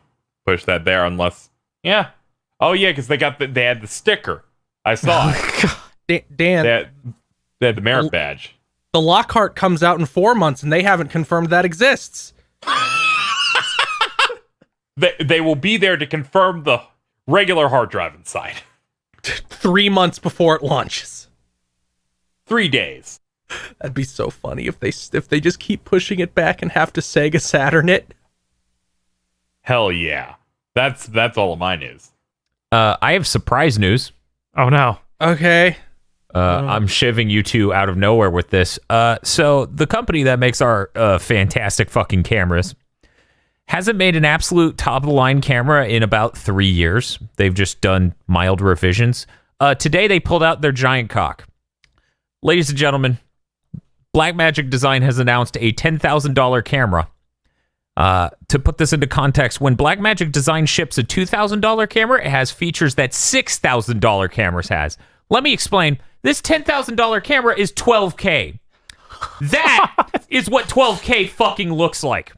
S2: push that there, unless. Yeah. Oh yeah, because they had the sticker. I saw it.
S4: Dan,
S2: They had the merit badge.
S4: the Lockhart comes out in 4 months, and they haven't confirmed that exists.
S2: They will be there to confirm the regular hard drive inside.
S4: 3 months before it launches.
S2: 3 days.
S4: That'd be so funny if they just keep pushing it back and have to Sega Saturn it.
S2: Hell yeah. That's all of my news.
S3: I have surprise news.
S5: Oh no.
S4: Okay.
S3: I'm shivving you two out of nowhere with this. So the company that makes our fantastic fucking cameras hasn't made an absolute top-of-the-line camera in about 3 years. They've just done mild revisions. Today, they pulled out their giant cock. Ladies and gentlemen, Blackmagic Design has announced a $10,000 camera. To put this into context, when Blackmagic Design ships a $2,000 camera, it has features that $6,000 cameras has. Let me explain. This $10,000 camera is 12K. That is what 12K fucking looks like.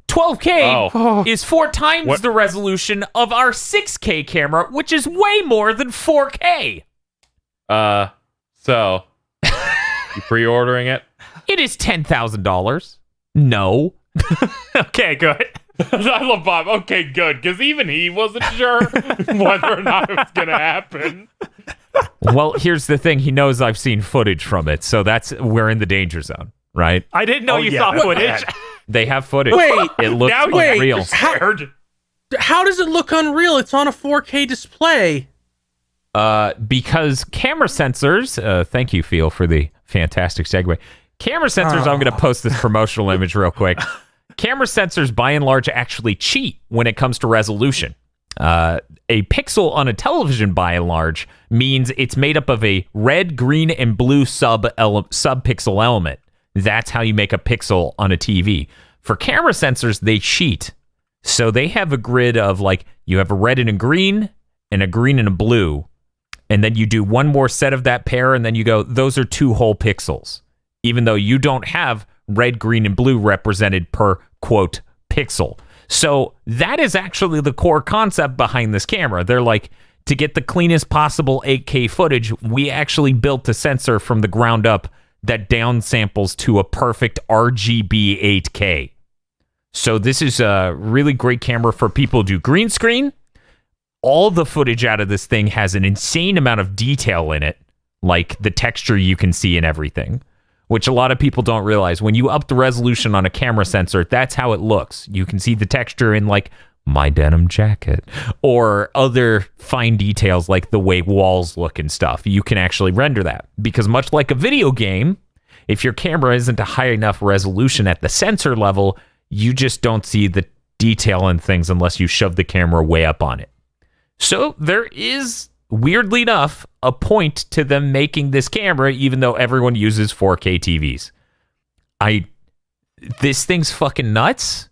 S3: 12K is 4 times the resolution of our 6K camera, which is way more than 4K.
S2: So you pre-ordering it?
S3: It is $10,000. No.
S5: Okay, good.
S2: I love Bob. Okay, good, because even he wasn't sure whether or not it was gonna happen.
S3: Well, here's the thing. He knows I've seen footage from it, so we're in the danger zone, right?
S5: I didn't know you saw footage.
S3: They have footage.
S4: Wait.
S3: It looks
S2: Now
S3: unreal.
S4: How does it look unreal? It's on a 4K display.
S3: Because camera sensors, thank you, Phil, for the fantastic segue. Camera sensors, I'm going to post this promotional image real quick. Camera sensors, by and large, actually cheat when it comes to resolution. A pixel on a television, by and large, means it's made up of a red, green, and blue sub-pixel element. That's how you make a pixel on a TV. For camera sensors, they cheat. So they have a grid of, like, you have a red and a green and a blue. And then you do one more set of that pair, and then you go, those are 2 whole pixels. Even though you don't have red, green, and blue represented per, quote, pixel. So that is actually the core concept behind this camera. They're like, to get the cleanest possible 8K footage, we actually built a sensor from the ground up that downsamples to a perfect RGB 8K. So this is a really great camera for people who do green screen. All the footage out of this thing has an insane amount of detail in it, like the texture you can see and everything, which a lot of people don't realize. When you up the resolution on a camera sensor, that's how it looks. You can see the texture in, like, my denim jacket or other fine details like the way walls look and stuff. You can actually render that, because much like a video game, if your camera isn't a high enough resolution at the sensor level, you just don't see the detail in things unless you shove the camera way up on it. So there is, weirdly enough, a point to them making this camera, even though everyone uses 4K TVs. This thing's fucking nuts.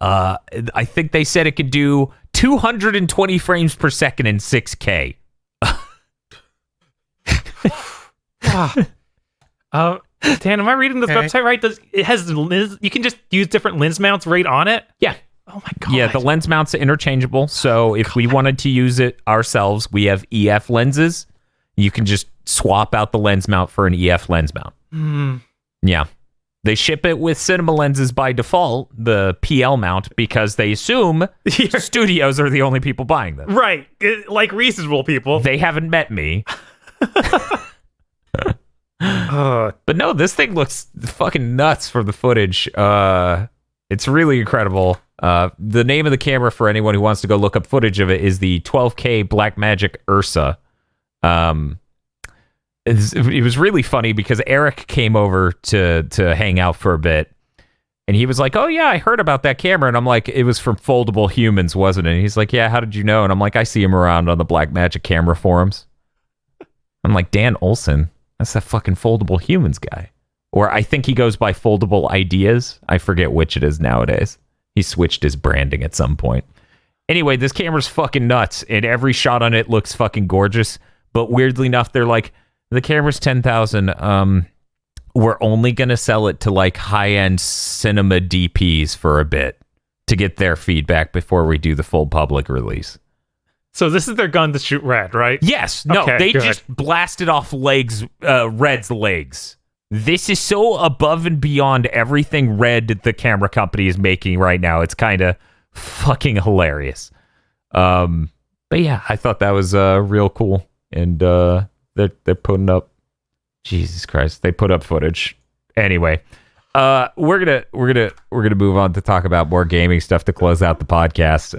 S3: I think they said it could do 220 frames per second in 6K.
S5: Dan, am I reading this website right? You can just use different lens mounts right on it?
S3: Yeah.
S5: Oh my god.
S3: Yeah, the lens mounts are interchangeable. So if we wanted to use it ourselves, we have EF lenses. You can just swap out the lens mount for an EF lens mount. Yeah. They ship it with cinema lenses by default, the PL mount, because they assume studios are the only people buying them.
S5: Right. Like reasonable people.
S3: They haven't met me. But no, this thing looks fucking nuts for the footage. It's really incredible. The name of the camera, for anyone who wants to go look up footage of it, is the 12K Blackmagic Ursa. It was really funny because Eric came over to hang out for a bit, and he was like, "Oh yeah, I heard about that camera," and I'm like, "It was from Foldable Humans, wasn't it?" And he's like, "Yeah, how did you know?" And I'm like, "I see him around on the Blackmagic camera forums." I'm like, Dan Olson, that's that fucking Foldable Humans guy. Or I think he goes by Foldable Ideas. I forget which it is nowadays. He switched his branding at some point. Anyway, this camera's fucking nuts, and every shot on it looks fucking gorgeous. But weirdly enough, they're like, the camera's $10,000. We're only gonna sell it to like high-end cinema DPs for a bit to get their feedback before we do the full public release.
S5: So this is their gun to shoot Red, right?
S3: Yes. No,
S5: Okay,
S3: they
S5: good.
S3: just blasted off Red's legs. This is so above and beyond everything Red, the camera company, is making right now. It's kind of fucking hilarious. But yeah, I thought that was real cool. And they're putting up, Jesus Christ, they put up footage. Anyway, we're gonna move on to talk about more gaming stuff to close out the podcast.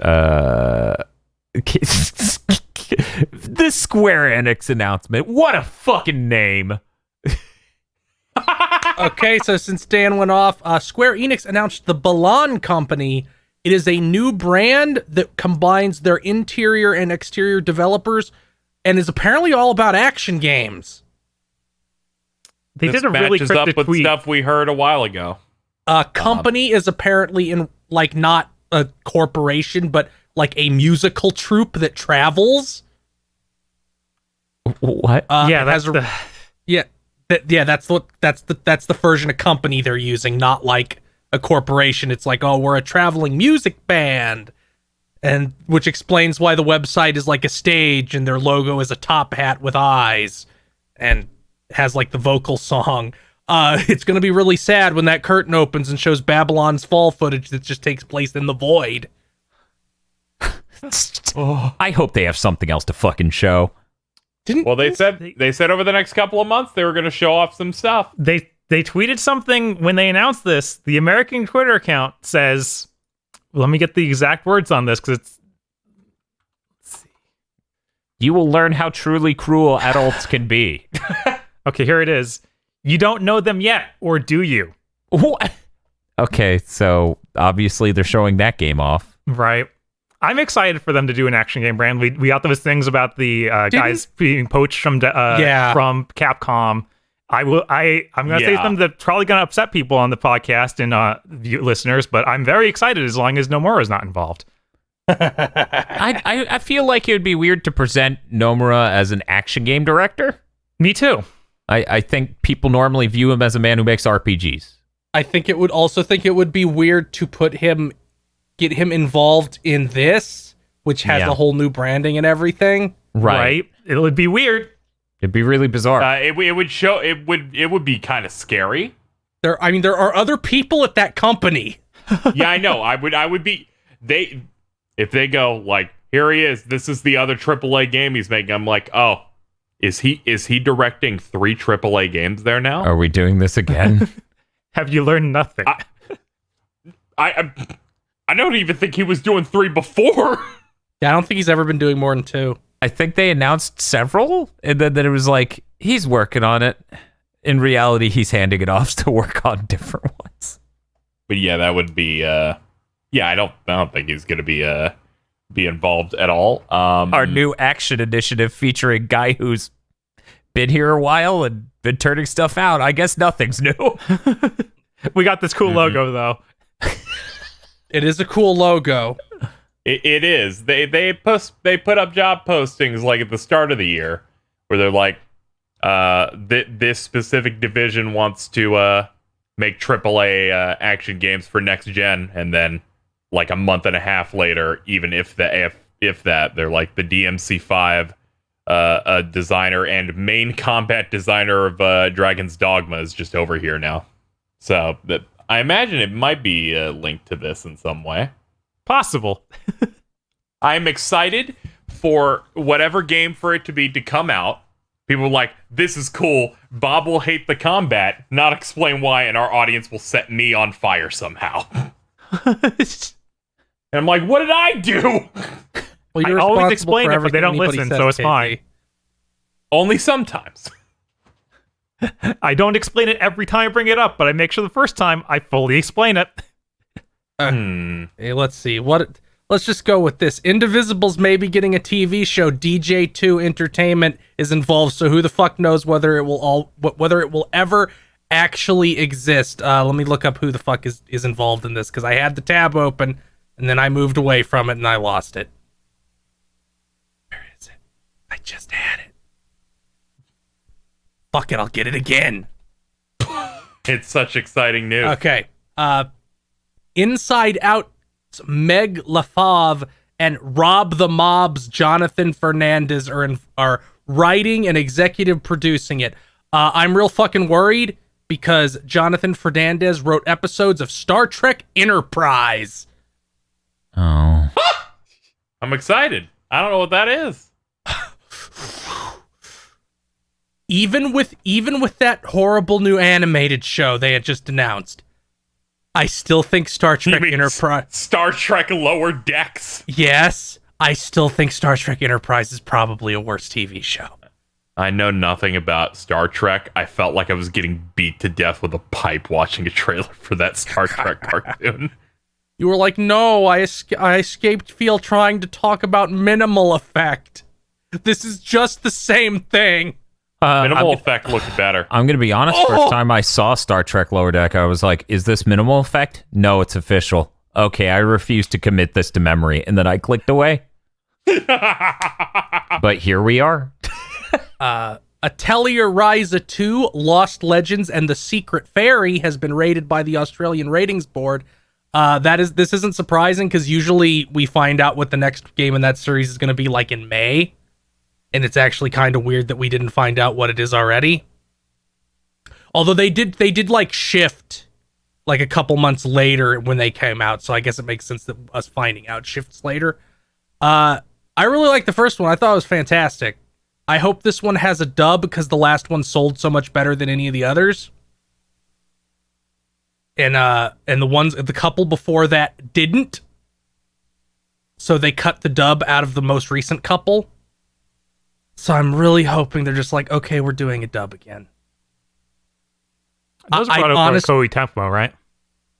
S3: The Square Enix announcement. What a fucking name.
S4: Okay, so since Dan went off, Square Enix announced the Balan Company. It is a new brand that combines their interior and exterior developers and is apparently all about action games.
S5: They
S2: This
S5: did a really
S2: matches up
S5: cryptic
S2: with
S5: tweet.
S2: stuff we heard a while ago.
S4: Company is apparently in like not a corporation, but like a musical troupe that travels.
S3: What?
S5: Yeah,
S4: it
S5: that's
S4: has a-
S5: the...
S4: that's the version of company they're using, not like a corporation. It's like, oh, we're a traveling music band, and which explains why the website is like a stage and their logo is a top hat with eyes and has like the vocal song. It's gonna be really sad when that curtain opens and shows Babylon's Fall footage that just takes place in the void.
S3: I hope they have something else to fucking show.
S2: Well, they said over the next couple of months they were going to show off some stuff.
S5: They tweeted something when they announced this. The American Twitter account says, let me get the exact words on this because it's...
S3: You will learn how truly cruel adults can be.
S5: Okay, here it is. You don't know them yet, or do you?
S3: What? Okay, so obviously they're showing that game off.
S5: Right. I'm excited for them to do an action game brand. We got those things about the guys being poached from from Capcom. I'm gonna say something that's probably gonna upset people on the podcast and listeners, but I'm very excited as long as Nomura's not involved.
S3: I feel like it would be weird to present Nomura as an action game director.
S5: Me too.
S3: I think people normally view him as a man who makes RPGs.
S4: I think it would be weird to get him involved in this, which has a whole new branding and everything.
S5: Right. It would be weird.
S3: It'd be really bizarre.
S2: It would be kind of scary.
S4: There are other people at that company.
S2: Yeah, I know. I would be if they go like, here he is. This is the other AAA game he's making. I'm like, oh, is he directing 3 AAA games there now?
S3: Are we doing this again?
S5: Have you learned nothing?
S2: I don't even think he was doing 3 before.
S4: Yeah, I don't think he's ever been doing more than 2.
S3: I think they announced several, and then it was like, he's working on it. In reality, he's handing it off to work on different ones.
S2: But yeah, that would be. I don't think he's gonna be involved at all.
S3: Our new action initiative featuring guy who's been here a while and been turning stuff out. I guess nothing's new.
S5: We got this cool logo though.
S4: It is a cool logo.
S2: It is. They put up job postings like at the start of the year where they're like, this specific division wants to make AAA action games for next gen, and then like a month and a half later, even if that, they're like the DMC5 designer and main combat designer of Dragon's Dogma is just over here now. So I imagine it might be linked to this in some way.
S5: Possible.
S2: I'm excited for whatever game for it to be to come out. People are like, this is cool. Bob will hate the combat, not explain why, and our audience will set me on fire somehow. And I'm like, what did I do?
S4: Well,
S5: I
S4: you're
S5: always
S4: responsible
S5: explain
S4: for
S5: it, but they
S4: everything
S5: don't
S4: anybody
S5: listen,
S4: says,
S5: so it's
S4: Casey.
S5: fine.
S2: Only sometimes.
S5: I don't explain it every time I bring it up, but I make sure the first time I fully explain it.
S4: Hey, let's see. Let's just go with this. Indivisible's maybe getting a TV show. DJ2 Entertainment is involved, so who the fuck knows whether it will ever actually exist. Let me look up who the fuck is involved in this, because I had the tab open and then I moved away from it and I lost it. Where is it? I just had it. Fuck it, I'll get it again.
S2: It's such exciting news.
S4: Okay. Inside Out's Meg LaFave and Rob the Mob's Jonathan Fernandez are writing and executive producing it. I'm real fucking worried because Jonathan Fernandez wrote episodes of Star Trek Enterprise.
S3: Oh.
S2: I'm excited. I don't know what that is.
S4: Even with that horrible new animated show they had just announced, I still think Star Trek Enterprise...
S2: Star Trek Lower Decks.
S4: Yes, I still think Star Trek Enterprise is probably a worse TV show.
S2: I know nothing about Star Trek. I felt like I was getting beat to death with a pipe watching a trailer for that Star Trek cartoon.
S4: You were like, no, I escaped feel trying to talk about minimal effect. This is just the same thing.
S2: Minimal effect looked better.
S3: I'm going to be honest. First time I saw Star Trek Lower Deck, I was like, is this minimal effect? No, it's official. Okay, I refuse to commit this to memory. And then I clicked away. But here we are.
S4: Atelier Ryza 2, Lost Legends, and The Secret Fairy has been rated by the Australian Ratings Board. This isn't surprising because usually we find out what the next game in that series is going to be like in May. And it's actually kind of weird that we didn't find out what it is already. Although they did like shift like a couple months later when they came out, so I guess it makes sense that us finding out shifts later. I really like the first one. I thought it was fantastic. I hope this one has a dub because the last one sold so much better than any of the others. And the couple before that didn't. So they cut the dub out of the most recent couple. So I'm really hoping they're just like, okay, we're doing a dub again.
S5: Those are brought up by Koei Tecmo, right?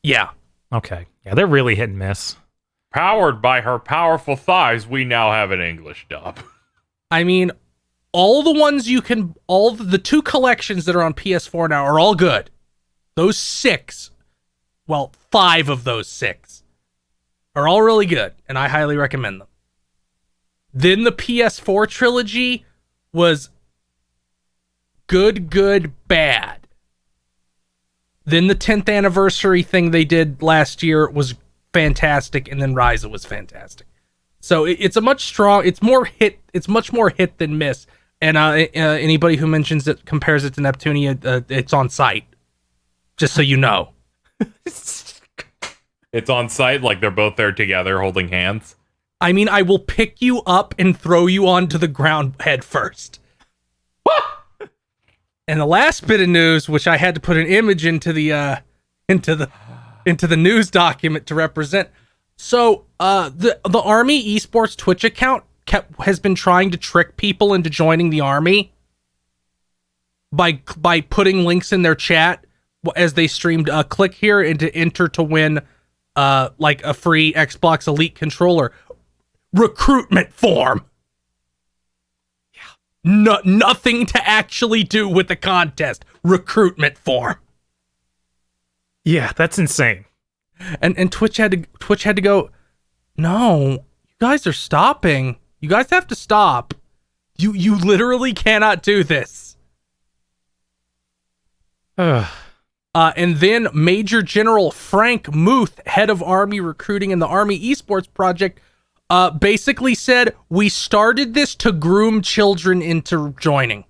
S4: Yeah.
S5: Okay. Yeah, they're really hit and miss.
S2: Powered by her powerful thighs, we now have an English dub.
S4: I mean, all the 2 collections that are on PS4 now are all good. Those 6, well, 5 of those 6 are all really good, and I highly recommend them. Then the PS4 trilogy was good, bad. Then the 10th anniversary thing they did last year was fantastic, and then Ryza was fantastic. So it's much more hit than miss. And anybody who mentions it compares it to Neptunia, it's on site. Just so you know.
S2: It's on site, like they're both there together holding hands.
S4: I mean, I will pick you up and throw you onto the ground head first. And the last bit of news, which I had to put an image into the news document to represent. So, the Army Esports Twitch account has been trying to trick people into joining the Army by putting links in their chat as they streamed. Click here and to enter to win like a free Xbox Elite controller. Recruitment form. Yeah. Nothing to actually do with the contest. Recruitment form.
S5: Yeah, that's insane.
S4: And Twitch had to go, no, you guys are stopping. You guys have to stop. You literally cannot do this. And then Major General Frank Muth, head of Army recruiting in the Army Esports Project, basically said, we started this to groom children into joining.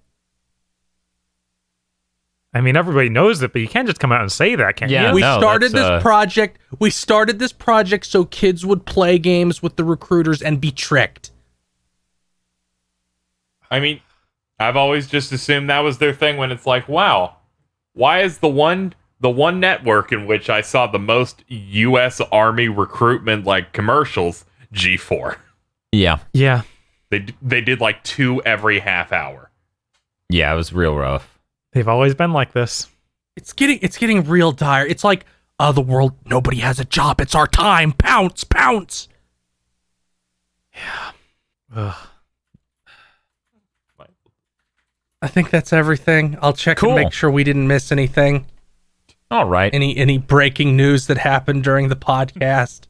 S5: I mean, everybody knows it, but you can't just come out and say that, can
S3: Yeah.
S5: you?
S4: We started this project so kids would play games with the recruiters and be tricked.
S2: I mean, I've always just assumed that was their thing when it's like, wow, why is the one network in which I saw the most U.S. Army recruitment like commercials G4?
S3: Yeah.
S5: Yeah.
S2: They did like 2 every half hour.
S3: Yeah, it was real rough.
S5: They've always been like this.
S4: It's getting real dire. It's like, the world, nobody has a job. It's our time. Pounce.
S5: Yeah. Ugh.
S4: I think that's everything. I'll check
S3: Cool.
S4: and make sure we didn't miss anything.
S3: All right.
S4: Any breaking news that happened during the podcast.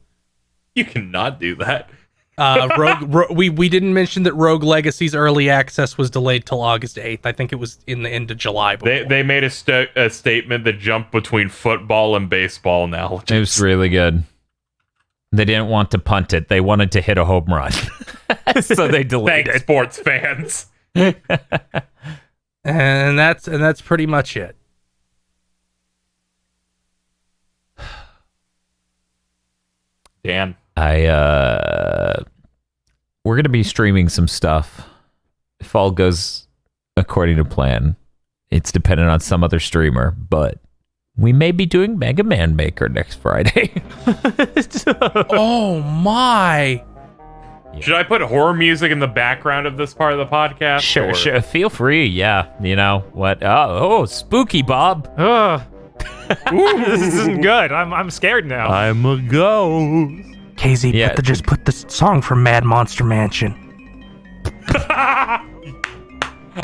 S2: You cannot do that.
S4: We didn't mention that Rogue Legacy's early access was delayed till August 8th. I think it was in the end of July.
S2: They made a statement that jumped between football and baseball now.
S3: It was really good. They didn't want to punt it. They wanted to hit a home run. So they delayed
S2: Thanks,
S3: it.
S2: sports fans.
S4: And that's pretty much it.
S2: Dan.
S3: We're gonna be streaming some stuff if all goes according to plan. It's dependent on some other streamer, but we may be doing Mega Man Maker next Friday.
S4: Oh my!
S2: Should I put horror music in the background of this part of the podcast?
S3: Sure,
S2: or-
S3: sure. Feel free. Yeah, you know what? Oh, spooky, Bob.
S5: Ugh. This isn't good. I'm scared now.
S2: I'm a ghost.
S4: KZ,
S3: Yeah.
S4: just put the song from Mad Monster Mansion.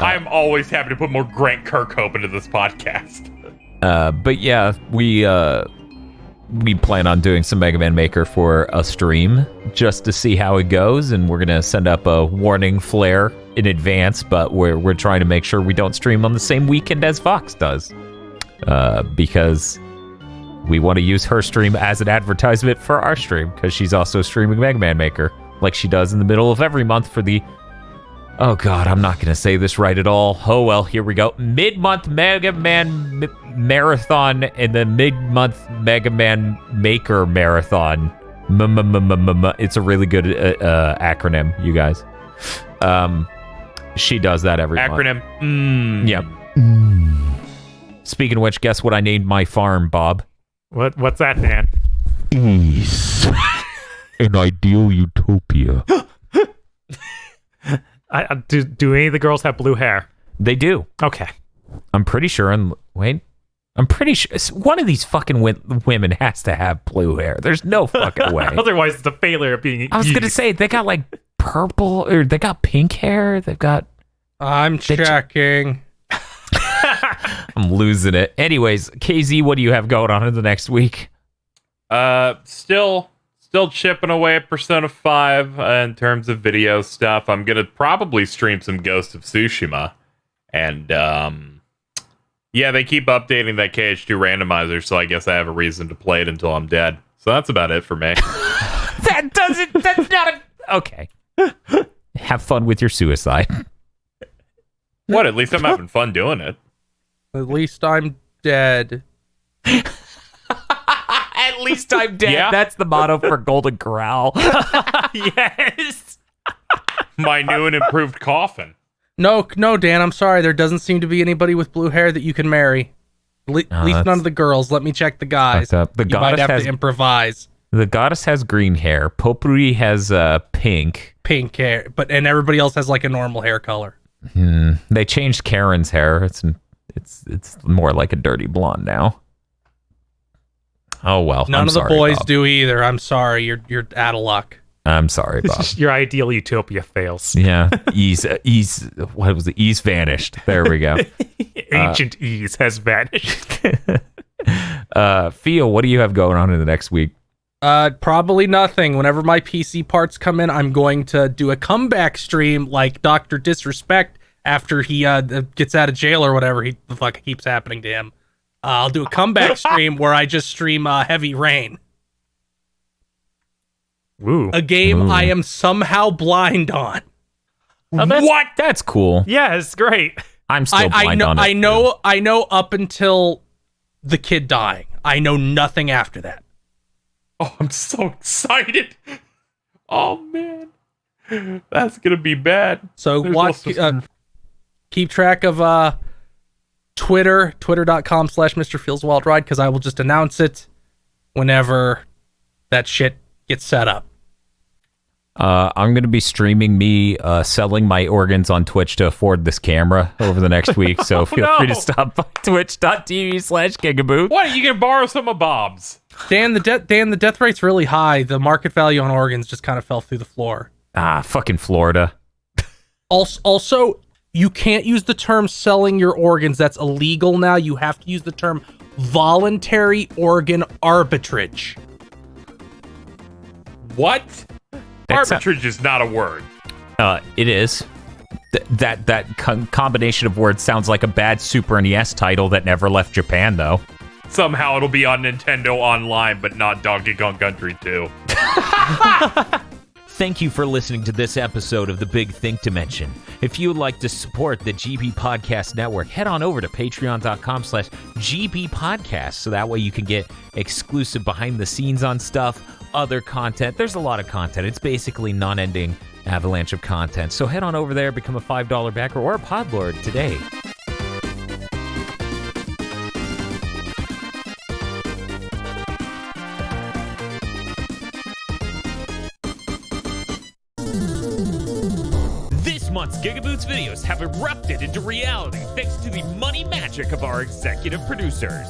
S2: I'm always happy to put more Grant Kirkhope into this podcast.
S3: But yeah, we plan on doing some Mega Man Maker for a stream just to see how it goes, and we're gonna send up a warning flare in advance. But we're trying to make sure we don't stream on the same weekend as Fox does, because we want to use her stream as an advertisement for our stream, because she's also streaming Mega Man Maker like she does in the middle of every month for the. Oh god, I'm not gonna say this right at all. Oh well, here we go. Mid-month Mega Man Marathon and the mid-month Mega Man Maker Marathon. It's a really good acronym, you guys. She does that every month.
S2: Acronym.
S3: Yep. Speaking of which, guess what I named my farm, Bob?
S5: What's that, Dan?
S1: Peace. An ideal utopia.
S5: Do any of the girls have blue hair?
S3: They do.
S5: Okay.
S3: I'm pretty sure. I'm pretty sure one of these fucking women has to have blue hair. There's no fucking way.
S5: Otherwise, it's a failure of being.
S3: I was gonna say they got like purple or they got pink hair. They've got.
S4: I'm checking.
S3: I'm losing it. Anyways, KZ, what do you have going on in the next week?
S2: Still chipping away at Persona 5 in terms of video stuff. I'm gonna probably stream some Ghost of Tsushima, and yeah, they keep updating that KH2 randomizer, so I guess I have a reason to play it until I'm dead. So that's about it for me.
S3: That's not a. Okay. Have fun with your suicide.
S2: What? At least I'm having fun doing it.
S4: At least I'm dead.
S3: At least I'm dead.
S2: Yeah.
S3: That's the motto for Golden Corral.
S5: Yes.
S2: My new and improved coffin.
S4: No, Dan, I'm sorry. There doesn't seem to be anybody with blue hair that you can marry. At least
S3: that's
S4: none of the girls. Let me check the guys.
S3: fucked up. The
S4: You might
S3: goddess
S4: have
S3: has
S4: to improvise.
S3: the goddess has green hair. Potpourri has pink.
S4: Pink hair, and everybody else has like a normal hair color.
S3: They changed Karen's hair. It's more like a dirty blonde now. Oh well.
S4: None
S3: I'm
S4: of the
S3: sorry,
S4: boys
S3: Bob.
S4: do either. I'm sorry. You're out of luck.
S3: I'm sorry, Bob.
S5: Your ideal utopia fails.
S3: Yeah, ease. What was it? Ease vanished. There we go.
S5: Ancient ease has vanished.
S3: Theo, what do you have going on in the next week?
S4: Probably nothing. Whenever my PC parts come in, I'm going to do a comeback stream like Dr. Disrespect after he gets out of jail or whatever the fuck keeps happening to him. I'll do a comeback stream where I just stream Heavy Rain,
S5: Ooh.
S4: a game I am somehow blind on.
S5: Oh,
S2: What?
S3: That's cool.
S5: Yeah, it's great.
S3: I'm still blind on it.
S4: I know up until the kid dying. I know nothing after that.
S2: Oh, I'm so excited. Oh, man. That's going to be bad.
S4: So
S2: There's
S4: watch,
S2: also
S4: keep track of twitter.com/Mr. Feels Wild Ride, because I will just announce it whenever that shit gets set up.
S3: I'm going to be streaming me selling my organs on Twitch to afford this camera over the next week. So feel free to stop by twitch.tv/GigaBoots.
S2: What? You can borrow some of Bob's.
S4: Dan, the death rate's really high. The market value on organs just kind of fell through the floor.
S3: Ah, fucking Florida.
S4: Also, You can't use the term selling your organs. That's illegal now. You have to use the term voluntary organ arbitrage.
S2: What?
S3: That's
S2: Arbitrage is not a word.
S3: It is. That combination of words sounds like a bad Super NES title that never left Japan, though.
S2: Somehow it'll be on Nintendo Online, but not Donkey Kong Country 2.
S1: Thank you for listening to this episode of The Big Think Dimension. If you would like to support the GB Podcast Network, head on over to patreon.com/GB Podcast, so that way you can get exclusive behind the scenes on stuff, other content. There's a lot of content. It's basically non-ending avalanche of content. So head on over there, become a $5 backer or a Podlord today. This month's GigaBoots videos have erupted into reality thanks to the money magic of our executive producers.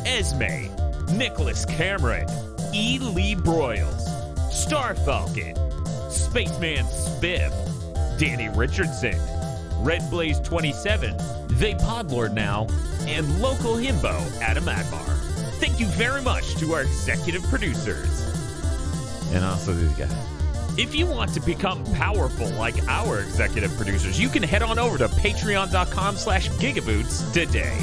S1: Esme, Nicholas Cameron, E. Lee Broyles, Star Falcon, Spaceman Spiff, Danny Richardson, Red Blaze 27, They Podlord Now, and local himbo Adam Admar. Thank you very much to our executive producers. And also these guys. If you want to become powerful like our executive producers, you can head on over to patreon.com/gigaboots today.